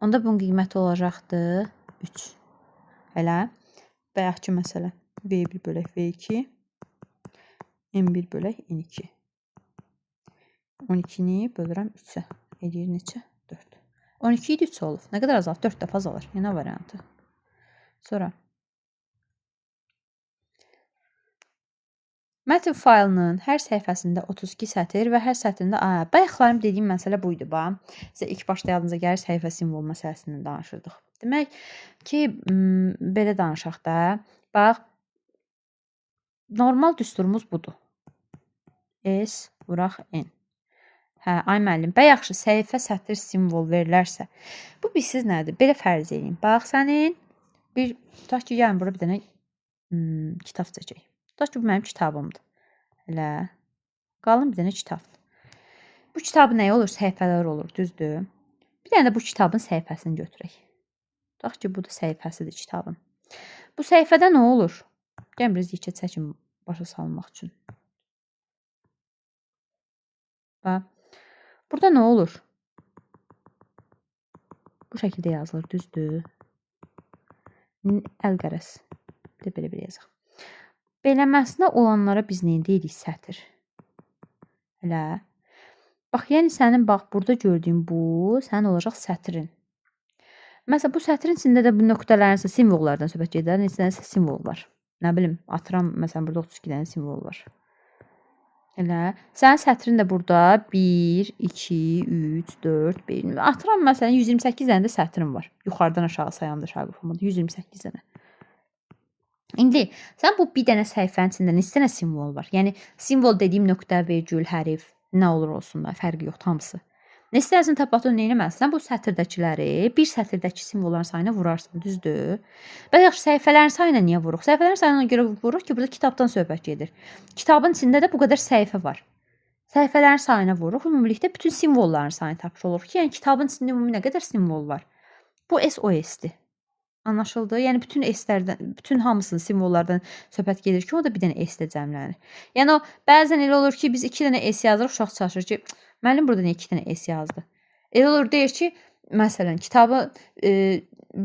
Speaker 1: Onda bunun qiyməti olacaqdır 3. Elə bayaqki məsələ V1 bölək V2 M1 bölək N2. 12-ni bölürəm 3-ə. Edir neçə? 4. 12 idi 3 olub. Nə qədər azalır? 4 dəfə azalır. Yenə variantı. Sonra mətn faylının hər səhifəsində 32 sətr və hər sətrində bayaqlarım dediyim məsələ buydu. Sizə ilk başda yadınıza gəlir səhifə simvol məsələsindən danışırdıq. Demək ki, belə danışaq da. Bax, normal düsturumuz budur. S vuraq N. Hə, ay müəllim, yaxşı, səhifə sətr simvol verilərsə, bu bilsiz nədir? Belə fərz edin. Bax, sənin tutaq ki, gəlin bura bir dənə kitab çəkək. Tutaq ki, bu mənim kitabımdır. Elə, qalın bir dənə kitabdır. Bu kitabın nəyi olur? Səhifələr olur, düzdür? Bir dənə də bu kitabın səhifəsini götürək. Tutaq ki, bu da səhifəsidir kitabın. Bu səhifədə nə olur? Gəlin, biraz yekə çəkim başa salmaq üçün. Bax, burada nə olur? Bu şəkildə yazılır, düzdür? Əlqərəz. Belə yazaq. Beləməsinə olanlara biz nə deyirik? Sətr. Elə. Bax, yəni sənin bax burada gördüyün bu sənin olacaq sətrin. Məsələn, bu sətrin içində də bu nöqtələrin, simvollardan söhbət gedir. Neçə simvol var. Nə bilim, atıram, məsələn, burada 32 dənə simvol var. Elə. Sənin sətrin də burada 1, 2, 3, 4, 5. Atıram, məsələn, 128 dənə də sətrin var. Yuxarıdan aşağı sayanda şaqi formada 128 dənə. İndi sən bu bir dənə səhifənin içində neçə dənə simvol var? Yəni simvol dediyim nöqtə, virgül, hərf, nə olur olsun da, fərqi yoxdur hamısı. Neçə dənəsini tapatını nə etməlisən? Bu sətirdəkiləri bir sətirdəki simvolların sayına vurarsan, düzdür? Və yaxşı səhifələrin sayına niyə vururuq? Səhifələrin sayına görə vururuq ki, burada kitabdan söhbət gedir. Kitabın içində də bu qədər səhifə var. Səhifələrin sayına vururuq, ümumilikdə bütün simvolların sayını tapmış oluruq ki, yəni kitabın içində ümumi nə qədər simvol var? Bu SOS-dir. Anlaşıldı? Yəni bütün S-lərdən, bütün hamısının simvollardan söhbət gedir ki, o da bir dənə S-də cəmlənir. Yəni o bəzən elə olur ki, biz 2 dənə S yazırıq, uşaq çalışır ki, müəllim burada niyə 2 dənə S yazdı? Elə olur deyir ki, məsələn, kitabın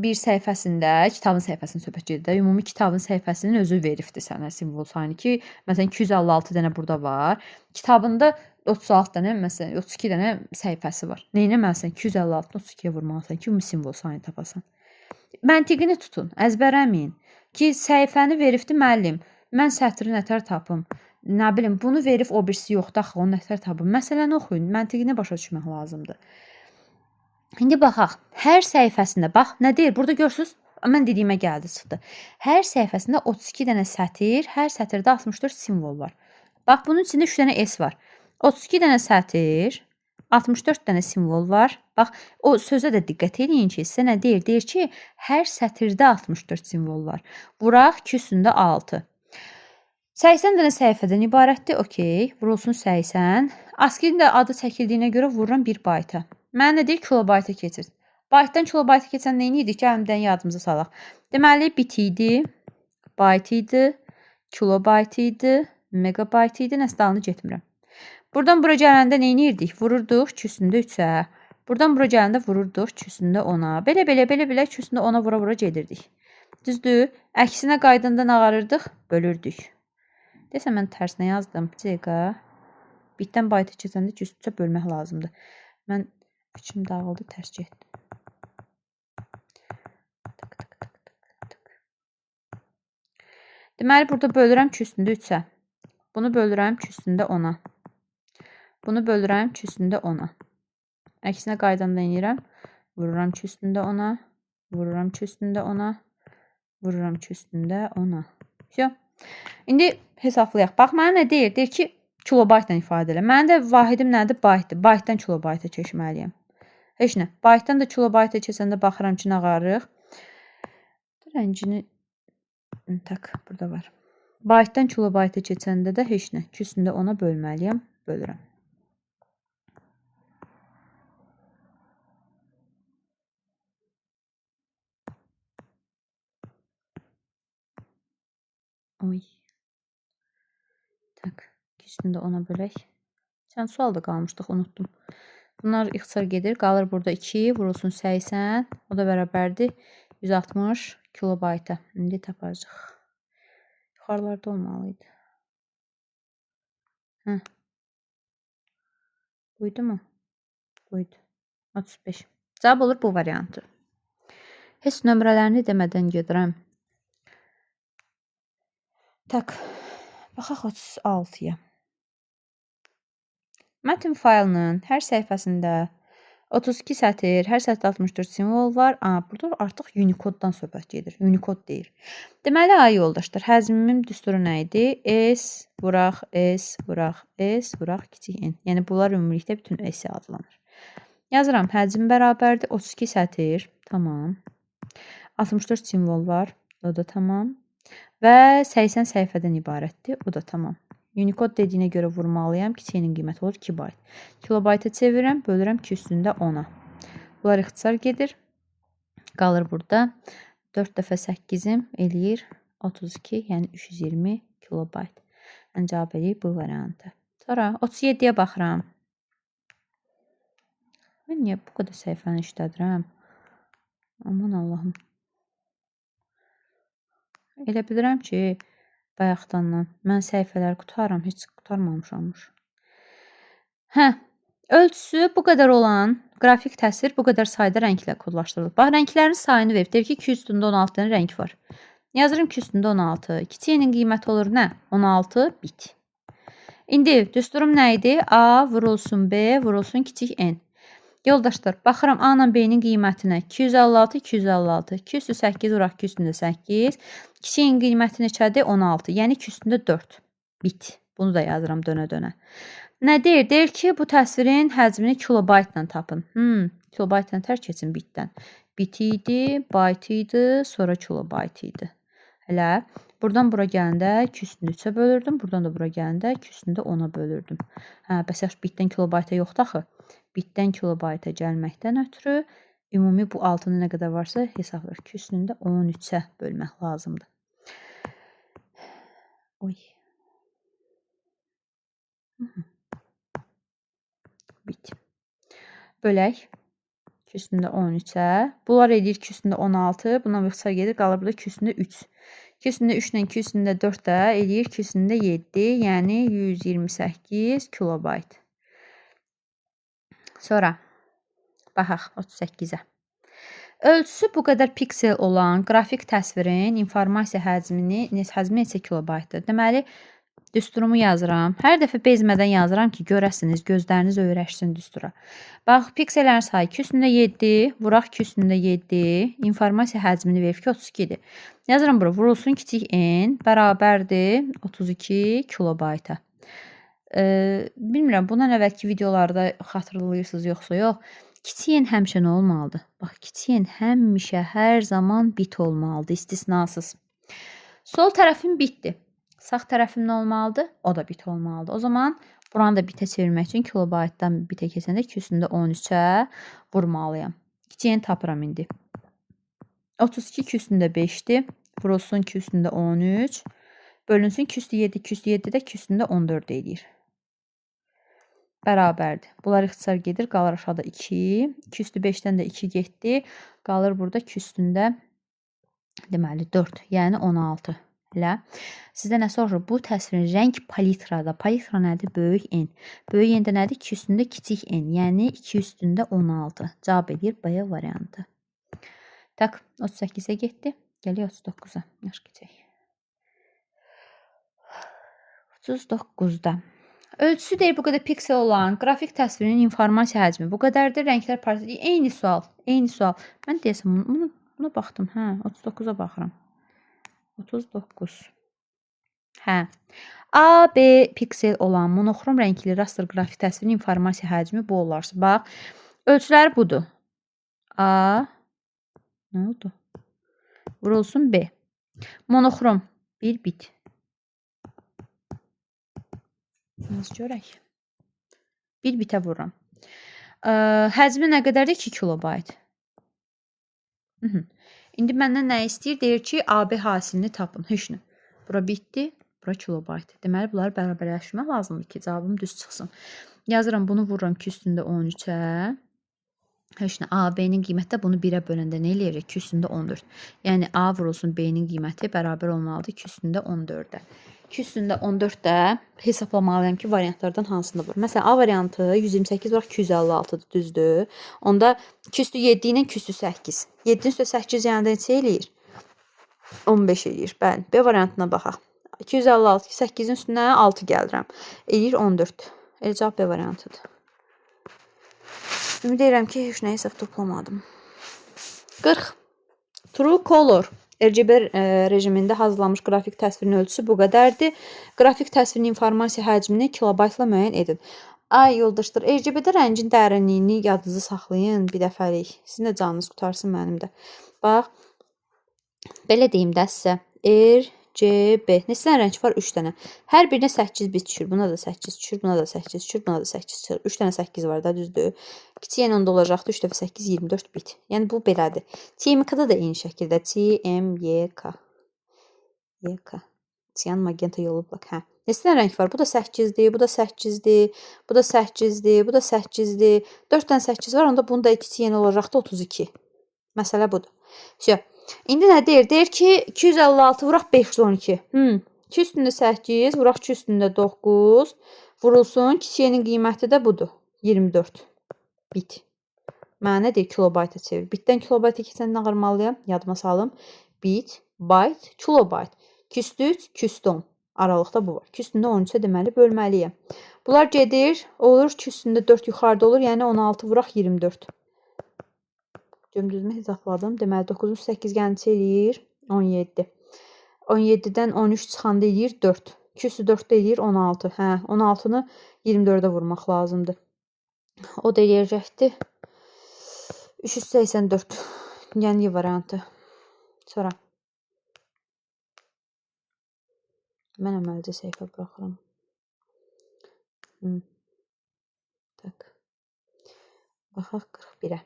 Speaker 1: bir səhifəsində, kitabın səhifəsində söhbət gedir də, ümumi kitabın səhifəsinin özü veribdir sənə simvol sayını ki, məsələn 256 dənə burada var. Kitabında 36 dənə, məsələn 32 dənə səhifəsi var. Neynəməlisən? 256-dan 32-yə vurmalısan ki, ümumi simvol sayını tapasan. Məntiqini tutun, əzbərləməyin ki, səhifəni veribdi müəllim. Mən sətri nətər tapım? Nə bilim, bunu verib o birisi yoxdur, axı onu nətər tapım? Məsələni oxuyun, məntiqini başa düşmək lazımdır. İndi baxaq. Hər səhifəsində bax, nə deyir? Burada görürsüz? Mən dediyimə gəldi, çıxdı. Hər səhifəsində 32 dənə sətir, hər sətirdə 64 simvol var. Bax, bunun içində 3 dənə S var. 32 dənə sətir, 64 dənə simvol var. Bax, o sözə də diqqət edin ki, sizə nə deyir? Deyir ki, hər sətirdə 64 simvol var. Vuraq 2 üstündə 6. 80 dənə səhifədən ibarətdir. Okey, vurulsun 80. ASCII-nin də adı çəkildiyinə görə vururam 1 bayta. Mənə nə deyir? Kilobayta keçir. Baytdan kilobayta keçən nə edirdik ki, həmdən yadımıza salaq. Deməli, bit idi, bayt idi, kilobayt idi, megabayt idi, nəsdalını getmirəm. Buradan bura gələndə nə edirdik? Vururduq 2 üstündə 3-ə. Buradan bura gələndə vururduq 2 üstündə 10-a. Belə 2 üstündə 10-a vura gedirdik. Düzdür? Əksinə qaydanda nə ağarırdıq? Bölürdük. Desəm, mən tərsinə yazdım. Bir dəqiqə. Bitdən bayta keçəndə 2 üstə bölmək lazımdır. Mən fikrim dağıldı, tərs getdi. Deməli, burada bölürəm 2 üstündə 3-ə. Bunu bölürəm 2 üstündə 10-a. Bunu bölürəm 2 üstündə 10-a. Əksinə qaydanda inirəm. Vururam 2 üstündə 10-a. Vururam 2 üstündə 10-a. Vururam 2 üstündə 10-a. İndi hesablayaq. Bax, mənə nə deyir? Deyir ki, kilobaytla ifadə elə. Mənim də vahidim nədir? Baytdır. Baytdan kilobayta keçməliyəm. Heç nə. Baytdan da kilobayta keçəndə baxıram ki, nə ağarırıq. Rəngini tak, burada var. Baytdan kilobayta keçəndə də heç nə. 2 üstündə 10-a bölməliyəm. Bölürəm. Oy. Tak. 2 üstündə 10-a bölək. Sən sualda qalmışdıq, unutdum. Bunlar ixtisar gedir. Qalır burada 2, vurulsun 80. O da bərabərdir 160 kilobayta. İndi tapacaq. Yuxarılarda olmalıydı. Hə. Buydu mu? Buydu. 35. Cavab olur bu variantı. Heç nömrələrini demədən gedirəm. Tak. Baxaq 36-ya. Mətn faylının hər səhifəsində 32 sətir, hər sətirdə 64 simvol var. Burada artıq Unicode-dan söhbət gedir. Unicode deyir. Deməli, ay yoldaşlar, həzmim düsturu nə idi? S, vuraq, S, vuraq, S, vuraq, kiçik n. Yəni, bunlar ümumilikdə bütün S adlanır. Yazıram, həcm bərabərdir. 32 sətir, tamam. 64 simvol var, o da tamam. Və 80 səhifədən ibarətdir, o da tamam. Unicode dediyinə görə vurmalıyam. Kiçiyinin qiyməti olur 2 bayt. Kilobayta çevirirəm, bölürəm 2 üstündə 10-a. Bunlar ixtisar gedir. Qalır burada. 4 dəfə 8-im eləyir 32, yəni 320 kilobayt. Mən cavab eləyir bu variantı. Sonra 37-yə baxıram. Mən niyə bu qədər səhifəni işlədirəm? Aman Allahım. Elə bilirəm ki, bayaqdandan mən səhifələri qutarım, heç qutarmamışammış. Hə, Ölçüsü bu qədər olan qrafik təsvir bu qədər sayda rənglə kodlaşdırılıb. Bax, rənglərin sayını verib. Deyir ki, 2 üstündə 16 dənə rəng var. Yazırım 2 üstündə 16. Kiçik n-in qiyməti olur nə? 16 bit. İndi düsturum nə idi? A vurulsun B vurulsun kiçik n. Yoldaşlar, baxıram A ilə B-nin qiymətinə 256, 256, 2 üstü 8 vuraq 2 üstündə 8. Kiçik n qiyməti neçədir? 16. Yəni 2 üstündə 4 bit. Bunu da yazıram dönə-dönə. Nə deyir? Deyir ki, bu təsvirin həcmini kilobaytla tapın. Kilobaytla tərk etsin bitdən. Bit idi, bayt idi, sonra kilobayt idi. Hələ buradan bura gələndə 2 üstündə 3-ə bölürdüm. Buradan da bura gələndə 2 üstündə 10-a bölürdüm. Bəs yaş bitdən kilobayta yoxdur axı. Bitdən kilobayta gəlməkdən ötürü ümumi bu altında nə qədər varsa hesablar. 2 üstündə 13-ə bölmək lazımdır. Oy. Bit. Bölək. 2 üstündə 13-ə. Bunlar edir 2 üstündə 16. Bundan qısa gedir. Qalır burada 2 üstündə 3. 2 üstündə 3 ilə 2 üstündə 4 də edir 2 üstündə 7. Yəni 128 kilobayt. Sonra baxaq 38-ə. Ölçüsü bu qədər piksel olan qrafik təsvirin informasiya həcmi neçə kilobaytdır? Deməli, düsturumu yazıram. Hər dəfə bezmədən yazıram ki, görəsiniz, gözləriniz öyrəşsin düstura. Bax, piksellərin sayı 2 üstündə 7, vuraq 2 üstündə 7, informasiya həcmini verir ki, 32-dir. Yazıram bura, vurulsun kiçik n bərabərdir 32 kilobayta. Bilmirəm, bundan əvvəlki videolarda xatırlayırsınız yoxsa yox. Kiçik n həmişə nə olmalıdır? Bax, kiçik n həmişə hər zaman bit olmalıdır, istisnasız. Sol tərəfim bitdir. Sağ tərəfim nə olmalıdır? O da bit olmalıdır. O zaman buranı da bitə çevirmək üçün kilobaytdan bitə keçəndə 2 üstündə 13-ə vurmalıyam. Kiçik n tapıram indi. 32 2 üstündə 5-dir. Vurulsun 2 üstündə 13. Bölünsün 2 üstü 7, 2 üstü 7 də 2 üstündə 14 edir. Bərabərdir. Bunlar ixtisar gedir. Qalır aşağıda 2. 2 üstü 5-dən də 2 getdi. Qalır burada 2 üstündə deməli 4. Yəni 16. Elə. Sizdə nə soruşur? Bu təsvirin rəng palitrada. Palitra nədir? Böyük n. Böyük n də nədir? 2 üstündə kiçik n. Yəni 2 üstündə 16. Cavab edir B variantı. Tak, 38-ə getdi. Gəlir 39-a. Yaş keçək. 39-da. Ölçüsü deyir bu qədər piksel olan qrafik təsvirinin informasiya həcmi bu qədərdir. Rənglər partiyası. Eyni sual. Eyni sual. Mən deyəsəm buna baxdım. 39-a baxıram. 39. A, B piksel olan monoxrom rəngli raster qrafik təsvirin informasiya həcmi bu olarsa. Bax, ölçüləri budur. A, nə oldu? Vurulsun B. Monoxrom 1 bit. Nasıl görək? 1 bitə vururam. Həcmi nə qədərdir? 2 kilobayt. İndi məndən nə istəyir? Deyir ki, AB hasilini tapın. Heç nə. Bura bitdi, bura kilobayt. Deməli, bunları bərabərləşdirmək lazımdır ki, cavabım düz çıxsın. Yazıram, bunu vururam 2 üstündə 13-ə. Heç nə. AB-nin qiyməti də bunu 1-ə böləndə nə eləyir? 2 üstündə 14. Yəni, A vurulsun B-nin qiyməti bərabər olmalıdır 2 üstündə 14-ə. 2 üstündə 14-də hesablamalıyam ki, variantlardan hansında var. Məsələn, A variantı 128 var, 256-dır, düzdür. Onda 2 üstü 7 ilə 2 üstü 8. 7 üstü 8 yanında neçə eləyir? 15 eləyir. Bəli, B variantına baxaq. 256, 8-in üstünə 6 gəldirəm. Eləyir 14. Elə cavab B variantıdır. Ümid edirəm ki, heç nə hesab toplamadım. 40. True color. RGB rejimində hazırlanmış qrafik təsvirin ölçüsü bu qədərdir. Qrafik təsvirin informasiya həcmini kilobaytla müəyyən edin. Ay yoldaşlar, RGB-də rəngin dərinliyini yadınızı saxlayın bir dəfəlik. Sizin də canınız qutarsın, mənim də. Bax, belə deyim də sizə. RGB. Neçə rəng var? 3 dənə. Hər birinə 8 bit düşür. Buna da 8 düşür, buna da 8 düşür, buna da 8 düşür. 3 dənə 8 var da, düzdür. Kiçik n onda olacaqdı 3 dəfə 8, 24 bit. Yəni bu belədir. TMYK-da da eyni şəkildə. TMYK. YK. Siyan magenta yolu blok. Neçə rəng var? Bu da 8-dir, bu da 8-dir, bu da 8-dir, bu da 8-dir. 4 dənə 8 var, onda bunun da kiçik n olacaqdı 32. Məsələ budur. İndi nə deyir? Deyir ki, 256 vuraq 512. 2 üstündə 8, vuraq 2 üstündə 9. Vurulsun, kiçik n-in qiyməti də budur. 24 bit. Mənə nə deyir? Kilobayta çevir. Bitdən kilobayta keçən nə qırmalıyam? Yadıma salım. Bit, bayt, kilobayt. Küstü 3, küstü 10. Aralıqda bu var. Küstündə 13-ə deməli bölməliyəm. Bunlar gedir. Olur küstündə 4 yuxarıda olur. Yəni 16 vuraq 24. Gömdüzümü hesabladım. Deməli 9-un 8 gəlinici eləyir 17. 17-dən 13 çıxanda eləyir 4. Küsü 4-də eləyir 16. Hə, 16-nı 24-ə vurmaq lazımdır. O da eləyəcəkdir 384. Yəni variantı. Sonra mən əməlcə səhifə buraxıram. Tak. Baxaq 41-ə.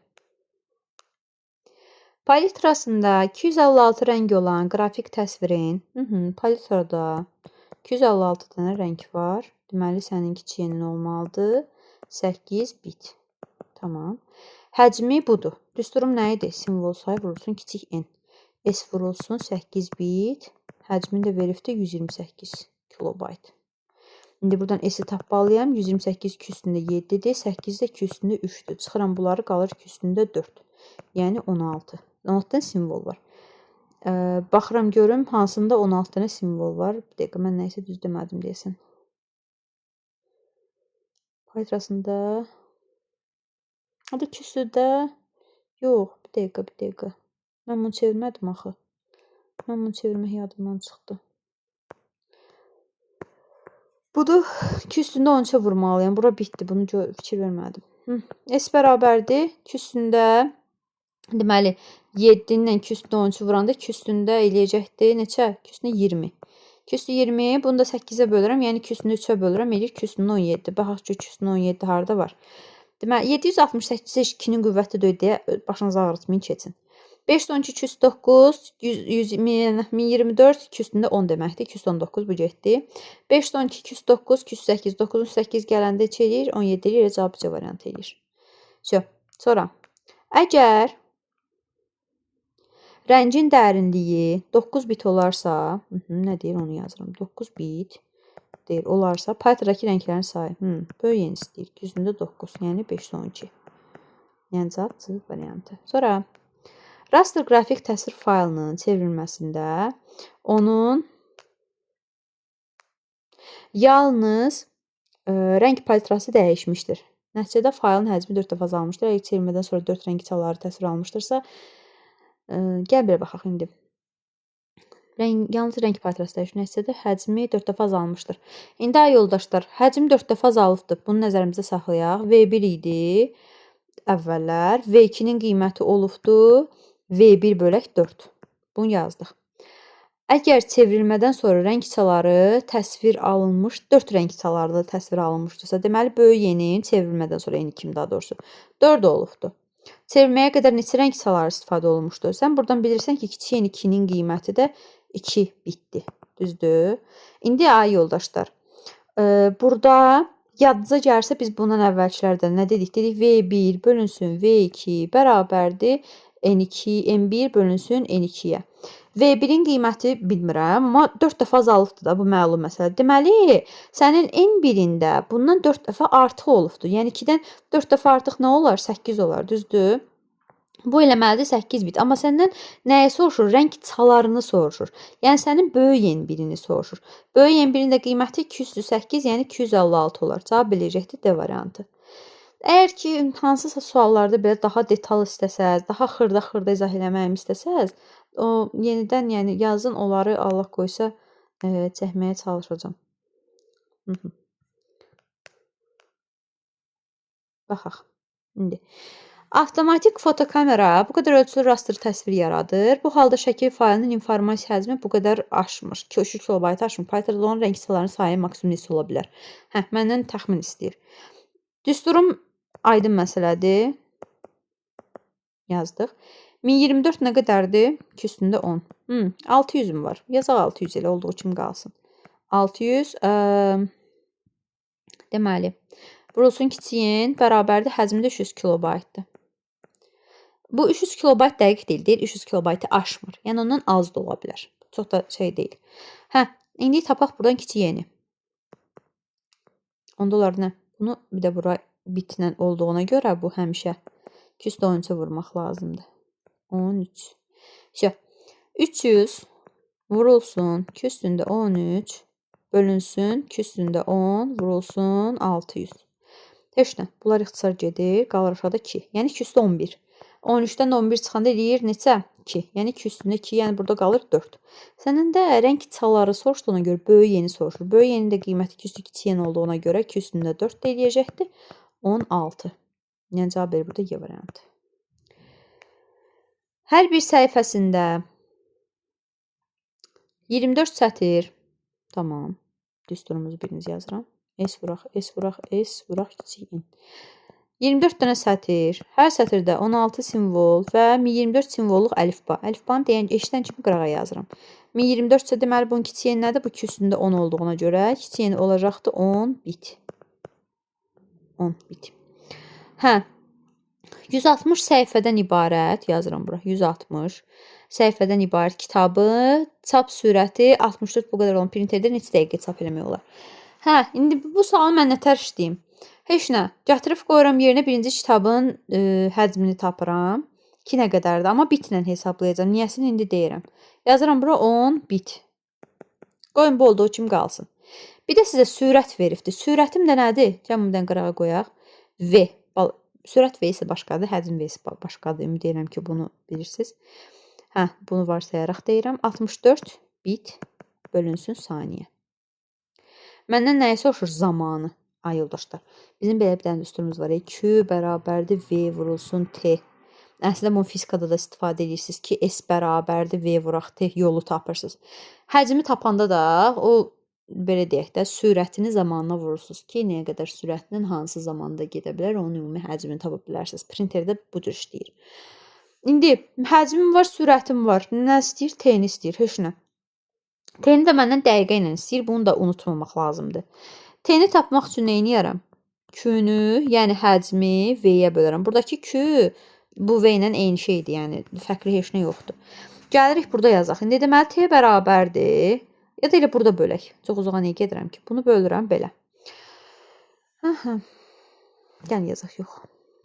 Speaker 1: Palitrasında 256 rəng olan qrafik təsvirin, palitrada 256 dənə rəng var. Deməli, sənin kiçiyinin olmalıdır. 8 bit. Tamam. Həcmi budur. Düsturum nə idi? Simvol sayı vurulsun kiçik n. S vurulsun 8 bit. Həcmini də veribdir 128 kilobayt. İndi buradan S-i tapmalıyam. 128 2 üstündə 7-dir. 8 də 2 üstündə 3-dür. Çıxıram bunları, qalır 2 üstündə 4. Yəni 16. 16 dənə simvol var. Baxıram görüm hansında 16 dənə simvol var. Bir dəqiqə mən nəyisə düz demədim deyəsən. Palitrasında adı küsüdə yox, bir dəqiqə. Mən bunu çevirmədim axı. Mən bunu çevirmək yadımdan çıxdı. Budur, 2 üstündə 13-ə vurmalıyam. Bura bitdi. Bunu fikir vermədim. S bərabərdir. 2 üstündə deməli 7-dən 2 üstündə 13-ü vuranda 2 üstündə eləyəcəkdir. Neçə? 2 üstündə 20. 2 üstü 20, bunu da 8-ə bölürəm. Yəni 2 üstündə 3-ə bölürəm. Eləyir 2 üstündə 17. Baxaq ki, 2 üstündə 17 harada var? Deməli, 768 2-nin qüvvəti döy deyə başınızı ağrıtmayın, keçin. 512 209, 1024, 2 üstündə 10 deməkdir. 219 bu getdi. 512 209, 208, 9-un 8 gələndə neçə eləyir? 17 eləyir, cavab C variantı eləyir. Sonra, əgər rəngin dərinliyi 9 bit olarsa, nə deyir onu yazıram. 9 bit deyir olarsa, palitradakı rənglərin sayı. Böyük yeni istəyir. 2 üstündə 9, yəni 512. Yəni cavab C variantı. Sonra, raster qrafik təsvir faylının çevrilməsində onun yalnız rəng palitrası dəyişmişdir. Nəticədə faylın həcmi 4 dəfə azalmışdır. Əgər çevirmədən sonra 4 rəng çaları təsvir almışdırsa, gəl belə baxaq indi. Yalnız rəng palitrası dəyişir. Nəticədə həcmi 4 dəfə azalmışdır. İndi ay yoldaşlar, həcm 4 dəfə azalıbdır. Bunu nəzərimizdə saxlayaq. V1 idi əvvəllər. V2-nin qiyməti olubdur. V1 bölək 4. Bunu yazdıq. Əgər çevrilmədən sonra rəngçaları təsvir alınmış, 4 rəngçalarda təsvir alınmışdırsa, deməli, böyük yenin çevrilmədən sonra yeni kimi daha doğrusu 4 olubdur. Çevirməyə qədər neçə rəngçalar istifadə olunmuşdur? Sən buradan bilirsən ki, kiçik yeni 2-nin qiyməti də 2 bitdir. Düzdür? İndi ay yoldaşlar, burada yadınıza gəlirsə biz bundan əvvəlkilərdə nə dedik? Dedik V1 bölünsün V2 bərabərdir N2, N1 bölünsün N2-yə. V1-in qiyməti bilmirəm, amma 4 dəfə azalıbdır da bu məlum məsələ. Deməli, sənin N1-ində bundan 4 dəfə artıq olubdur. Yəni 2-dən 4 dəfə artıq nə olar? 8 olar, düzdür? Bu eləməlidir 8 bit. Amma səndən nəyə soruşur? Rəng çalarını soruşur. Yəni sənin böyük N1-ini soruşur. Böyük N1-in də qiyməti 208, yəni 256 olar. Cavab biləcəkdir D variantı. Əgər ki, hansısa suallarda belə daha detal istəsəz, daha xırda izah eləməyimi istəsəz, o yenidən yəni yazın, onları Allah qoysa çəkməyə çalışacağam. Baxaq. İndi avtomatik fotokamera bu qədər ölçülü raster təsvir yaradır. Bu halda şəkil faylının informasiya həcmi bu qədər aşmır. 2 kilobayt aşmır. Paytrada olan rəngçaların sayı maksimum neçə ola bilər? Məndən təxmin istəyir. Düsturum aydın məsələdir. Yazdıq. 1024 nə qədərdir? 2 üstündə 10. 600-üm var. Yazaq 600 elə olduğu kimi qalsın. 600 deməli vurulsun kiçiyin bərabərdir həcmində 300 kilobaytdır. Bu 300 kilobayt dəqiq deyil. Deyil 300 kilobaytı aşmır. Yəni ondan az da ola bilər. Çox da şey deyil. İndi tapaq buradan kiçik yeni. Onda olar nə? Bunu bir də bura bitlə olduğuna görə bu həmişə 213-ə vurmaq lazımdır. 13. Şö. 300 vurulsun 2 üstündə 13 bölünsün 2 üstündə 10 vurulsun 600. Heç nə. Bunlar ixtisar gedir. Qalır aşağıda 2. Yəni 2 üstə 11. 13-dən 11 çıxanda eləyir neçə? 2. Yəni 2 üstündə 2. Yəni burada qalır 4. Sənin də rəng çaları soruşduğuna görə böyük yeni soruşur. Böyük yenin də qiyməti 2 üstü 2 yeni olduğuna görə 2 üstündə 4 də eləyəcəkdir. 16. Yəni cavab verir burada Y variantı. Hər bir səhifəsində 24 sətir. Tamam. Düsturumuzu biriniz yazıram. S vuraq, S vuraq, S vuraq, kiçik N. 24 dənə sətir. Hər sətirdə 16 simvol və 1024 simvolluq əlifba. Əlifbanı deyən eşidən kimi qırağa yazıram. 1024 isə deməli bunun kiçik N nədir? Bu 2 üstündə 10 olduğuna görə kiçik N olacaqdır 10 bit. 10 bit. Hə. 160 səhifədən ibarət, yazıram bura, 160 səhifədən ibarət kitabı çap sürəti 64 bu qədər olan printerdə neçə dəqiqə çap eləmək olar? Hə, indi bu sualı mən nətər işləyim? Heç nə, gətirib qoyuram yerinə birinci kitabın həcmini tapıram. 2 nə qədərdir, amma bitlə hesablayacağam. Niyəsini indi deyirəm. Yazıram bura 10 bit. Qoyun bu olduğu kimi qalsın. Bir də sizə sürət veribdir. Sürətim də nədir? Gəlin qırağa qoyaq. V. Sürət V isə başqadır, həcm V isə başqadır. Ümid edirəm ki, bunu bilirsiniz. Hə, bunu varsayaraq deyirəm. 64 bit bölünsün saniyə. Məndən nəyi soruşur? Zamanı. Ay yoldaşlar. Bizim belə bir dənə düsturumuz var. Q bərabərdir V vurulsun T. Əslində bunu fizikada da istifadə edirsiniz ki, S bərabərdir V vuraq T yolu tapırsınız. Həcmi tapanda da o belə deyək də, sürətini zamanına vurursunuz ki, nəyə qədər sürətinin hansı zamanda gedə bilər, onun ümumi həcmini tapa bilərsiniz. Printerdə bu cür işləyir. İndi həcmim var, sürətim var. Nə istəyir? T-ni istəyir, heç nə. T-ni də məndən dəqiqə ilə istəyir, bunu da unutmamaq lazımdır. T-ni tapmaq üçün nə edərəm? Q-nü, yəni həcmi V-yə bölərəm. Buradakı Q bu V ilə eyni şeydir, yəni fərqli heç nə yoxdur. Gəlirik burada yazaq. İndi deməli T bərabərdir. Ya da elə burada bölək. Çox uzağa niyə gedirəm ki? Bunu bölürəm belə. Gəl yazaq, yox.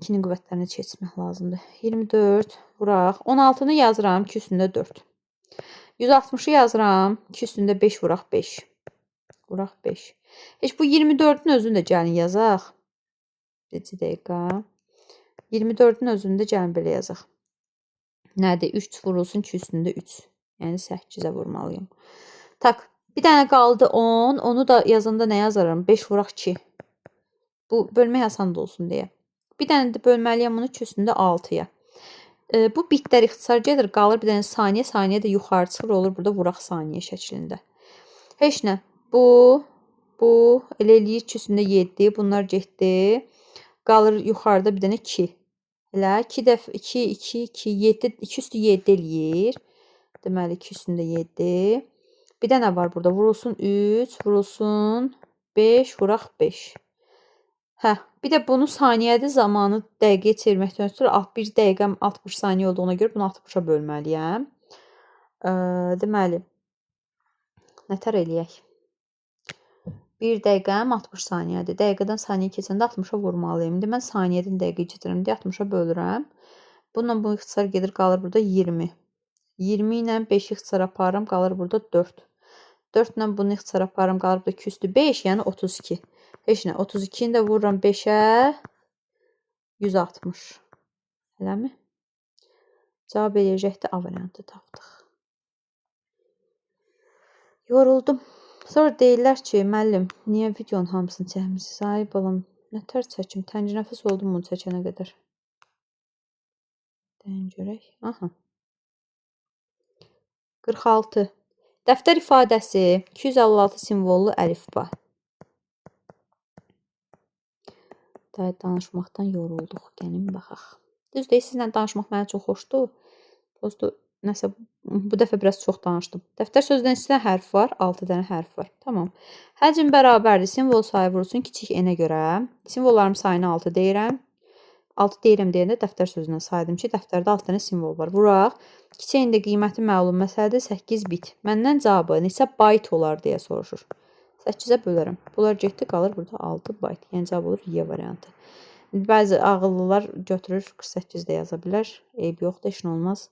Speaker 1: 2-nin qüvvətlərini keçmək lazımdır. 24 vuraq. 16-nı yazıram 2 üstündə 4. 160-ı yazıram 2 üstündə 5 vuraq 5. Vuraq 5. Heç bu 24-ün özünü də gəlin yazaq. 1 dəqiqə. 24-ün özünü də gəlin belə yazaq. Nədir? 3 vurulsun 2 üstündə 3. Yəni 8-ə vurmalıyım. Tak, bir dənə qaldı 10. Onu da yazanda nə yazarım? 5 vuraq 2. Bu bölmək asan da olsun deyə. Bir dənə də bölməliyəm bunu 2 üstündə 6-ya. Bu bitlər ixtisar gedir. Qalır bir dənə saniyə. Saniyə də yuxarı çıxır. Olur burada vuraq saniyə şəklində. Heç nə. Bu elə eləyir 2 üstündə 7. Bunlar getdi. Qalır yuxarıda bir dənə 2. Elə 2 dəfə 2, 2, 2, 7. 2 üstü 7 eləyir. Deməli 2 üstündə 7. Bir dənə var burada. Vurulsun 3, vurulsun 5, vuraq 5. Hə, bir də bunu saniyədə zamanı dəqiqəyə çevirməkdən ötürü 1 dəqiqəm 60 saniyə olduğuna görə bunu 60-a bölməliyəm. Deməli, nətər eləyək? 1 dəqiqəm 60 saniyədir. Dəqiqədən saniyə keçəndə 60-a vurmalıyım. İndi mən saniyədən dəqiqə keçirəm deyə 60-a bölürəm. Bununla bu ixtisar gedir, qalır burada 20. 20 ilə 5 ixtisar aparım, qalır burada 4. 4 ilə bunu ixtisar aparım, qalır burada 2 üstü 5, yəni 32. Heç nə, 32-ni də vururam 5-ə, 160. Eləmi? Cavab eləyəcəkdir, A variantı tapdıq. Yoruldum. Sonra deyirlər ki, müəllim, niyə videonun hamısını çəkmişsiniz? Ay balam, nətər çəkim? Təncinəfəs oldum bunu çəkənə qədər. Deyən görək. Aha. 46. Dəftər ifadəsi 256 simvollu əlifba. Danışmaqdan yorulduq. Gəlin baxaq. Düz deyil, sizlə danışmaq mənə çox xoşdur. Prosto nəsə bu dəfə biraz çox danışdım. Dəftər sözdən neçə hərf var? 6 dənə hərf var. Tamam. Həcm bərabərdir. Simvol sayı vurulsun kiçik n-ə görə. Simvollarım sayını 6 deyirəm. 6 deyirəm deyəndə dəftər sözündən saydım ki, dəftərdə 6 dənə simvol var. Vuraq. Kiçik n-də qiyməti məlum məsələdir 8 bit. Məndən cavabı neçə bayt olar deyə soruşur. 8-ə bölərəm. Bunlar getdi, qalır burada 6 bayt. Yəni cavab olur Y variantı. Bəzi ağıllılar götürür 48 də yaza bilər. Eyb yoxdur, heç nə olmaz.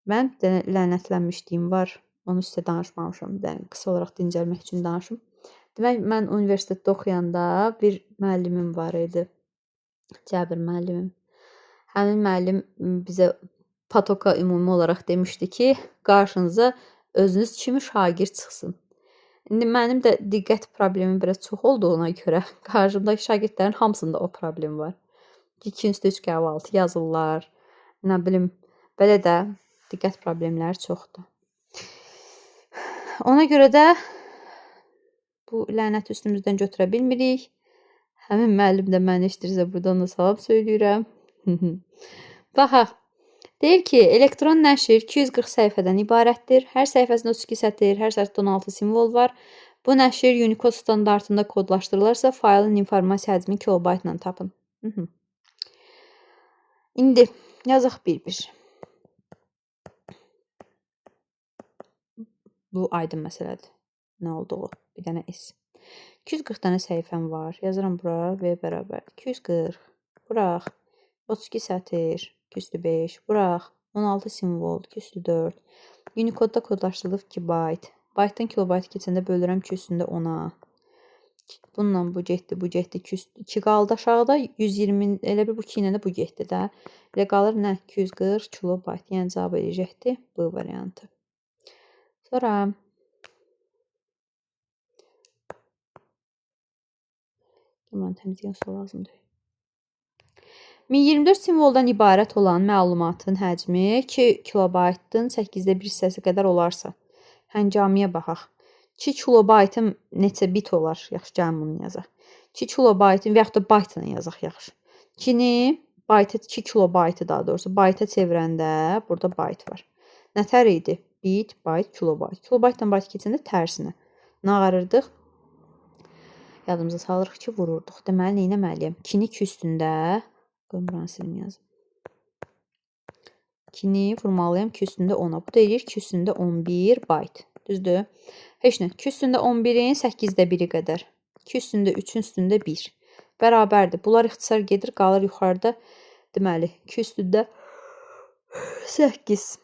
Speaker 1: Mən lənətlənmişliyim var. Onu sizə danışmamışam. Yəni qısa olaraq dincəlmək üçün danışım. Demək, mən universitetdə oxuyanda bir müəllimim var idi. Cəbir müəllimim. Həmin müəllim bizə patoka ümumi olaraq demişdi ki, qarşınıza özünüz kimi şagird çıxsın. İndi mənim də diqqət problemim biraz çox olduğuna görə qarşımdakı şagirdlərin hamısında o problem var. 2-3 qəvaltı yazırlar. Nə bilim, belə də diqqət problemləri çoxdur. Ona görə də bu lənəti üstümüzdən götürə bilmirik. Həmin müəllim də məni eşidirsə buradan da salam söyləyirəm. Baxaq. Deyir ki, elektron nəşr 240 səhifədən ibarətdir. Hər səhifəsində 32 sətr, hər sətr 16 simvol var. Bu nəşr Unicode standartında kodlaşdırılarsa, faylın informasiya həcmi kilobaytla tapın. İndi yazaq bir-bir. Bu aydın məsələdir. Nə olduğu? Bir dənə S. 240 dənə səhifəm var. Yazıram bura V bərabər 240. Buraq 32 sətr, 205. Buraq 16 simvol, 204. Unicode-da kodlaşdırılıb 2 bayt. Baytdan kilobayt keçəndə bölürəm 2 üstündə 10-a. Bununla bu getdi, bu getdi. 2 qaldı aşağıda. 120, elə bir bu 2 ilə də bu getdi də. Elə qalır nə? 240 kilobayt. Yəni cavab eləyəcəkdir bu variantı. Sonra bundan təmizləyən su lazımdır. 1024 simvoldan ibarət olan məlumatın həcmi 2 kilobaytın 8-də 1 hissəsi qədər olarsa, həncamiyə baxaq. 2 kilobaytın neçə bit olar? Yaxşı, gəlin bunu yazaq. 2 kilobaytın və yaxud da baytla yazaq, yaxşı. 2-ni, 2 kilobaytı daha doğrusu, bayta çevirəndə burada bayt var. Nətər idi? Bit, bayt, kilobayt. Kilobaytdan bayt keçəndə tərsinə. Nə ağarırdıq? Yadımıza salırıq ki, vururduq. Deməli, nə etməliyəm? 2-ni 2 üstündə, qoymuram silim yazım. 2-ni vurmalıyam 2 üstündə 10-a. Bu da eləyir 2 üstündə 11 bayt. Düzdür? Heç nə. 2 üstündə 11-in 8-də 1-i qədər. 2 üstündə 3-ün üstündə 1. Bərabərdir. Bunlar ixtisar gedir, qalır yuxarıda. Deməli, 2 üstündə 8.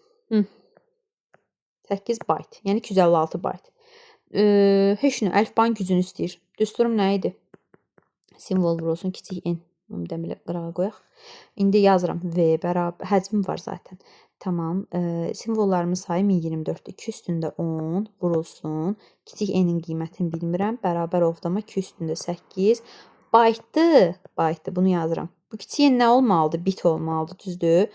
Speaker 1: 8 bayt. Yəni 256 bayt. Heç nə. Əlifbanın gücünü istəyir. Düsturum nə idi? Simvol vurulsun, kiçik n. Deməli, qırağa qoyaq. İndi yazıram. V bərabər. Həcmi var zaten. Tamam. Simvollarımın sayı 1024-dür. 2 üstündə 10 vurulsun. Kiçik n-in qiymətini bilmirəm. Bərabər ovdama 2 üstündə 8. Baytdır. Baytdır. Bunu yazıram. Bu kiçik n nə olmalıdır? Bit olmalıdır. Düzdür?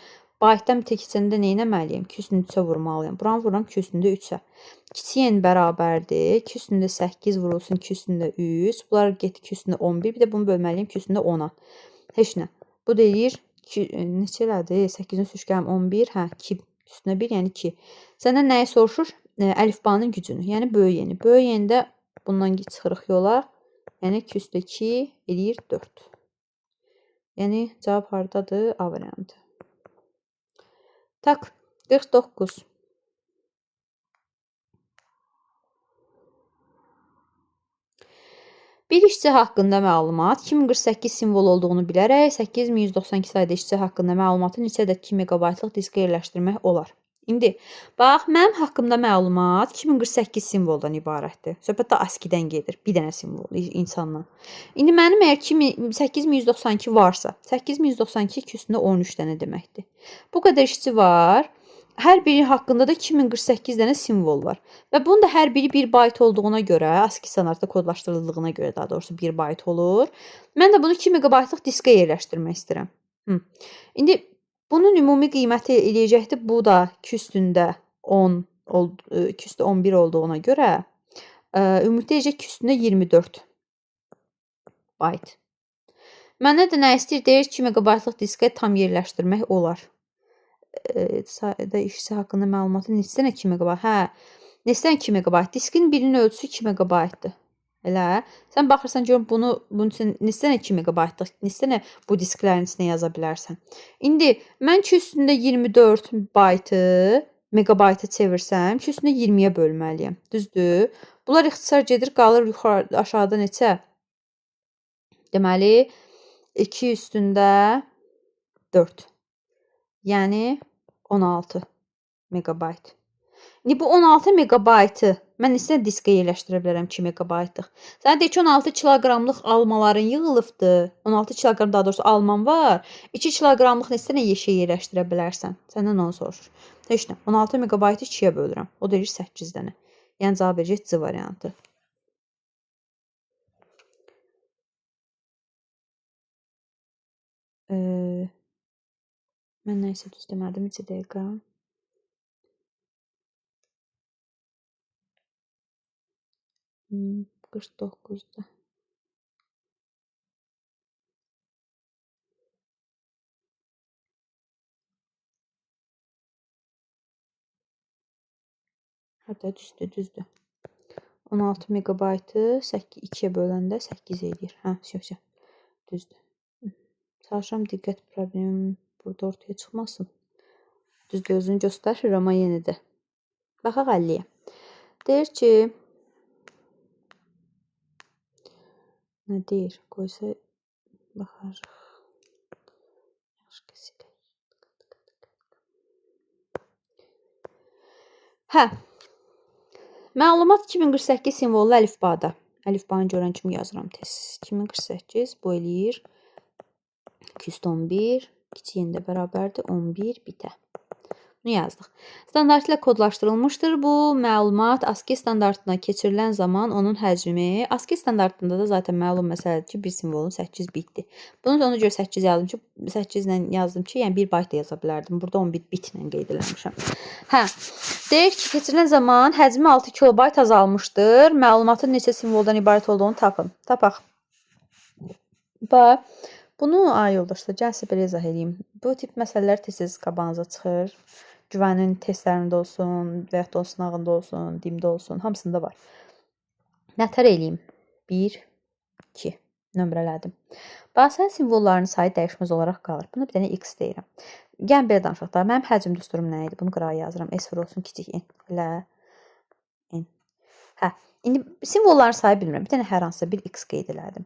Speaker 1: Baytdan bitə keçəndə nə etməliyəm? 2 üstündə 3-ə vurmalıyam. Buranı vururam 2 üstündə 3-ə. Kiçik n bərabərdir. 2 üstündə 8 vurulsun 2 üstündə 3. Bunlar getdi 2 üstündə 11. Bir də bunu bölməliyim 2 üstündə 10-a. Heç nə. Bu deyir, neçə elədir? 8-in üstü 11, 2 üstünə 1, yəni 2. Səndən nəyi soruşur? Əlifbanın gücünü, yəni böyük yeni. Böyük yenidə bundan çıxırıq yola. Yəni 2 üstə 2 eləyir 4. Yəni cavab hardadır? A variantı. Tak, 49. Bir işçi haqqında məlumat 2048 simvol olduğunu bilərək 8192 sayda işçi haqqında məlumatı neçə ədəd 2 megabaytlıq diskə yerləşdirmək olar. İndi, bax, mənim haqqımda məlumat 2048 simvoldan ibarətdir. Söhbət də ASCII-dən gedir. Bir dənə simvol insandan. İndi mənim əgər 8192 varsa, 8192 2 üstündə 13 dənə deməkdir. Bu qədər işçi var. Hər biri haqqında da 2048 dənə simvol var. Və bunun da hər biri 1 bayt olduğuna görə, ASCII standartda kodlaşdırıldığına görə daha doğrusu 1 bayt olur. Mən də bunu 2 megabaytlıq diskə yerləşdirmək istəyirəm. İndi bunun ümumi qiyməti eləyəcəkdir. Bu da 2 üstündə 10, 2 üstə 11 olduğuna görə ümumilikdə eləyəcək 2 üstündə 24 bayt. Mənə də nə istəyir? Deyir 2 megabaytlıq diskə tam yerləşdirmək olar. Sayədə işçi haqqında məlumatı neçə dənə 2 megabayt? Neçə dənə 2 megabayt? Diskin birinin ölçüsü 2 megabaytdır. Elə. Sən baxırsan görüm bunun üçün neçə dənə 2 megabaytlıq, neçə dənə bu disklərin içinə yaza bilərsən. İndi mən 2 üstündə 24 baytı megabayta çevirsəm, 2 üstündə 20-yə bölməliyəm. Düzdür? Bunlar ixtisar gedir, qalır yuxarı aşağıda neçə? Deməli 2 üstündə 4. Yəni 16 megabayt. İndi bu 16 megabaytı mən neçə diskə yerləşdirə bilərəm 2 megabaytlıq. Sən deyir ki, 16 kiloqramlıq almaların yığılıbdır. 16 kiloqram daha doğrusu alman var. 2 kiloqramlıq neçə dənə yeşə yerləşdirə bilərsən? Səndən onu soruşur. Heç nə. 16 megabaytı 2-yə bölürəm. O deyir 8 dənə. Yəni cavab verəcək C variantı. Mən nə isə düz demədim 2 dəqiqə. Hmm, 49'da. Hatta düzdür. 16 megabaytı 2-yə böləndə 8 edir. Hə, söz. Düzdür. Çalışıram diqqət problemim burada ortaya çıxmasın. Düzdür, özünü göstərir, amma yenə də. Baxaq 50-yə. Deyir ki, nə deyir? Qoysa baxarıq. Yaxşı kəsilək. Hə. Məlumat 2048 simvollu əlifbada. Əlifbanı görən kimi yazıram tez. 2048 bu eləyir 211, kiçik n də bərabərdir 11 bitə. Bunu yazdıq. Standart ilə kodlaşdırılmışdır. Bu məlumat ASCII standartına keçirilən zaman onun həcmi, ASCII standartında da zaten məlum məsələdir ki, bir simvolun 8 bitdir. Bunu ona görə 8 yazdım ki, 8 ilə yazdım ki, yəni 1 bayt da yaza bilərdim. Burada 11 bitlə qeyd eləmişəm. Hə. Deyir ki, keçirilən zaman həcmi 6 kilobayt azalmışdır. Məlumatın neçə simvoldan ibarət olduğunu tapın. Tapaq. Bunu yoldaşlar, gəlsə belə izah edeyim. Bu tip məsələlər tez-tez qabağınıza çıxır. Güvənin testlərində olsun, və yaxud da sınağında olsun, dimdə olsun, hamısında var. Nətər eləyim? 1, 2 nömrələdim. Basən simvolların sayı dəyişməz olaraq qalır. Buna bir dənə x deyirəm. Gəlin belə danışaq da. Mənim həcm düsturum nə idi? Bunu qırağa yazıram. S olsun kiçik n ilə n. Hə, indi simvolların sayı bilmirəm. Bir dənə hər hansısa bir x qeyd elədim.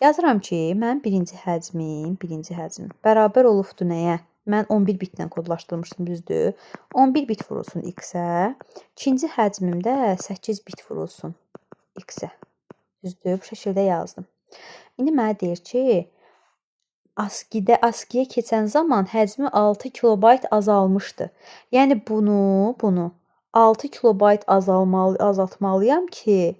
Speaker 1: Yazıram ki, mən birinci həcmim bərabər olubdur nəyə? Mən 11 bitlə kodlaşdırmışdım, düzdür? 11 bit vurulsun x-ə. İkinci həcmimdə 8 bit vurulsun x-ə. Düzdür? Bu şəkildə yazdım. İndi mənə deyir ki, ASCII-yə keçən zaman həcmi 6 kilobayt azalmışdı. Yəni bunu 6 kilobayt azaltmalıyam ki,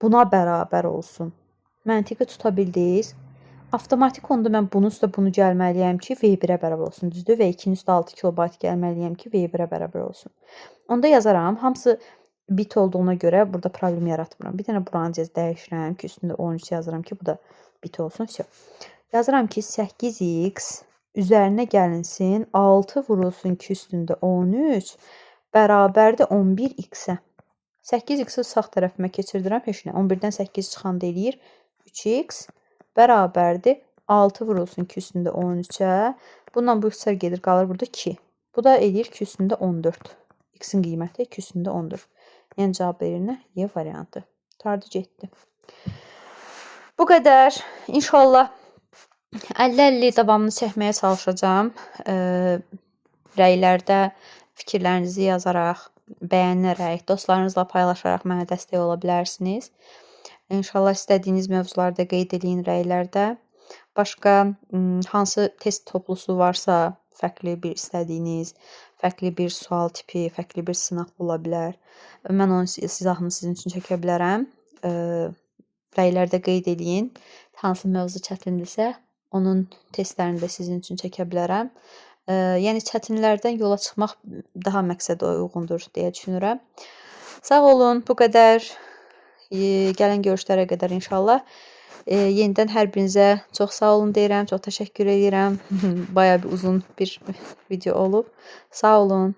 Speaker 1: buna bərabər olsun. Məntiqi tuta bildiniz? Avtomatik onda mən bunun üstə bunu gəlməliyəm ki, V1-ə bərabər olsun, düzdür? Və 2-nin üstə 6 kilobayt gəlməliyəm ki, V1-ə bərabər olsun. Onda yazaram, hamısı bit olduğuna görə burada problem yaratmıram. Bir dənə buranı dəyişirəm ki, üstündə 13 yazıram ki, bu da bit olsun. Yazıram ki, 8x üzərinə gəlinsin, 6 vurulsun ki, üstündə 13 bərabərdir 11x-ə. 8x-i sağ tərəfimə keçirdirəm, heç nə. 11-dən 8 çıxanda eləyir 3x bərabərdir 6 vurulsun ki, üstündə 13-ə. Bundan bu xüsər gedir, qalır burada 2. Bu da eləyir ki, üstündə 14. X-in qiyməti 2 üstündə 14. Yəni cavab verir nə? Y variantı. Tardı getdi. Bu qədər. İnşallah 50-50 davamını çəkməyə çalışacağam. Rəylərdə fikirlərinizi yazaraq, bəyənərək, dostlarınızla paylaşaraq mənə dəstək ola bilərsiniz. İnşallah istədiyiniz mövzularda qeyd edin rəylərdə. Başqa hansı test toplusu varsa, fərqli bir istədiyiniz, fərqli bir sual tipi, fərqli bir sınaq ola bilər. Mən onun izahını sizin üçün çəkə bilərəm. Rəylərdə qeyd edin. Hansı mövzu çətindirsə, onun testlərini də sizin üçün çəkə bilərəm. Yəni çətinlərdən yola çıxmaq daha məqsədə uyğundur deyə düşünürəm. Sağ olun, bu qədər. Gələn görüşlərə qədər inşallah. Yenidən hər birinizə çox sağ olun deyirəm, çox təşəkkür edirəm. Bayağı bir uzun bir video olub. Sağ olun.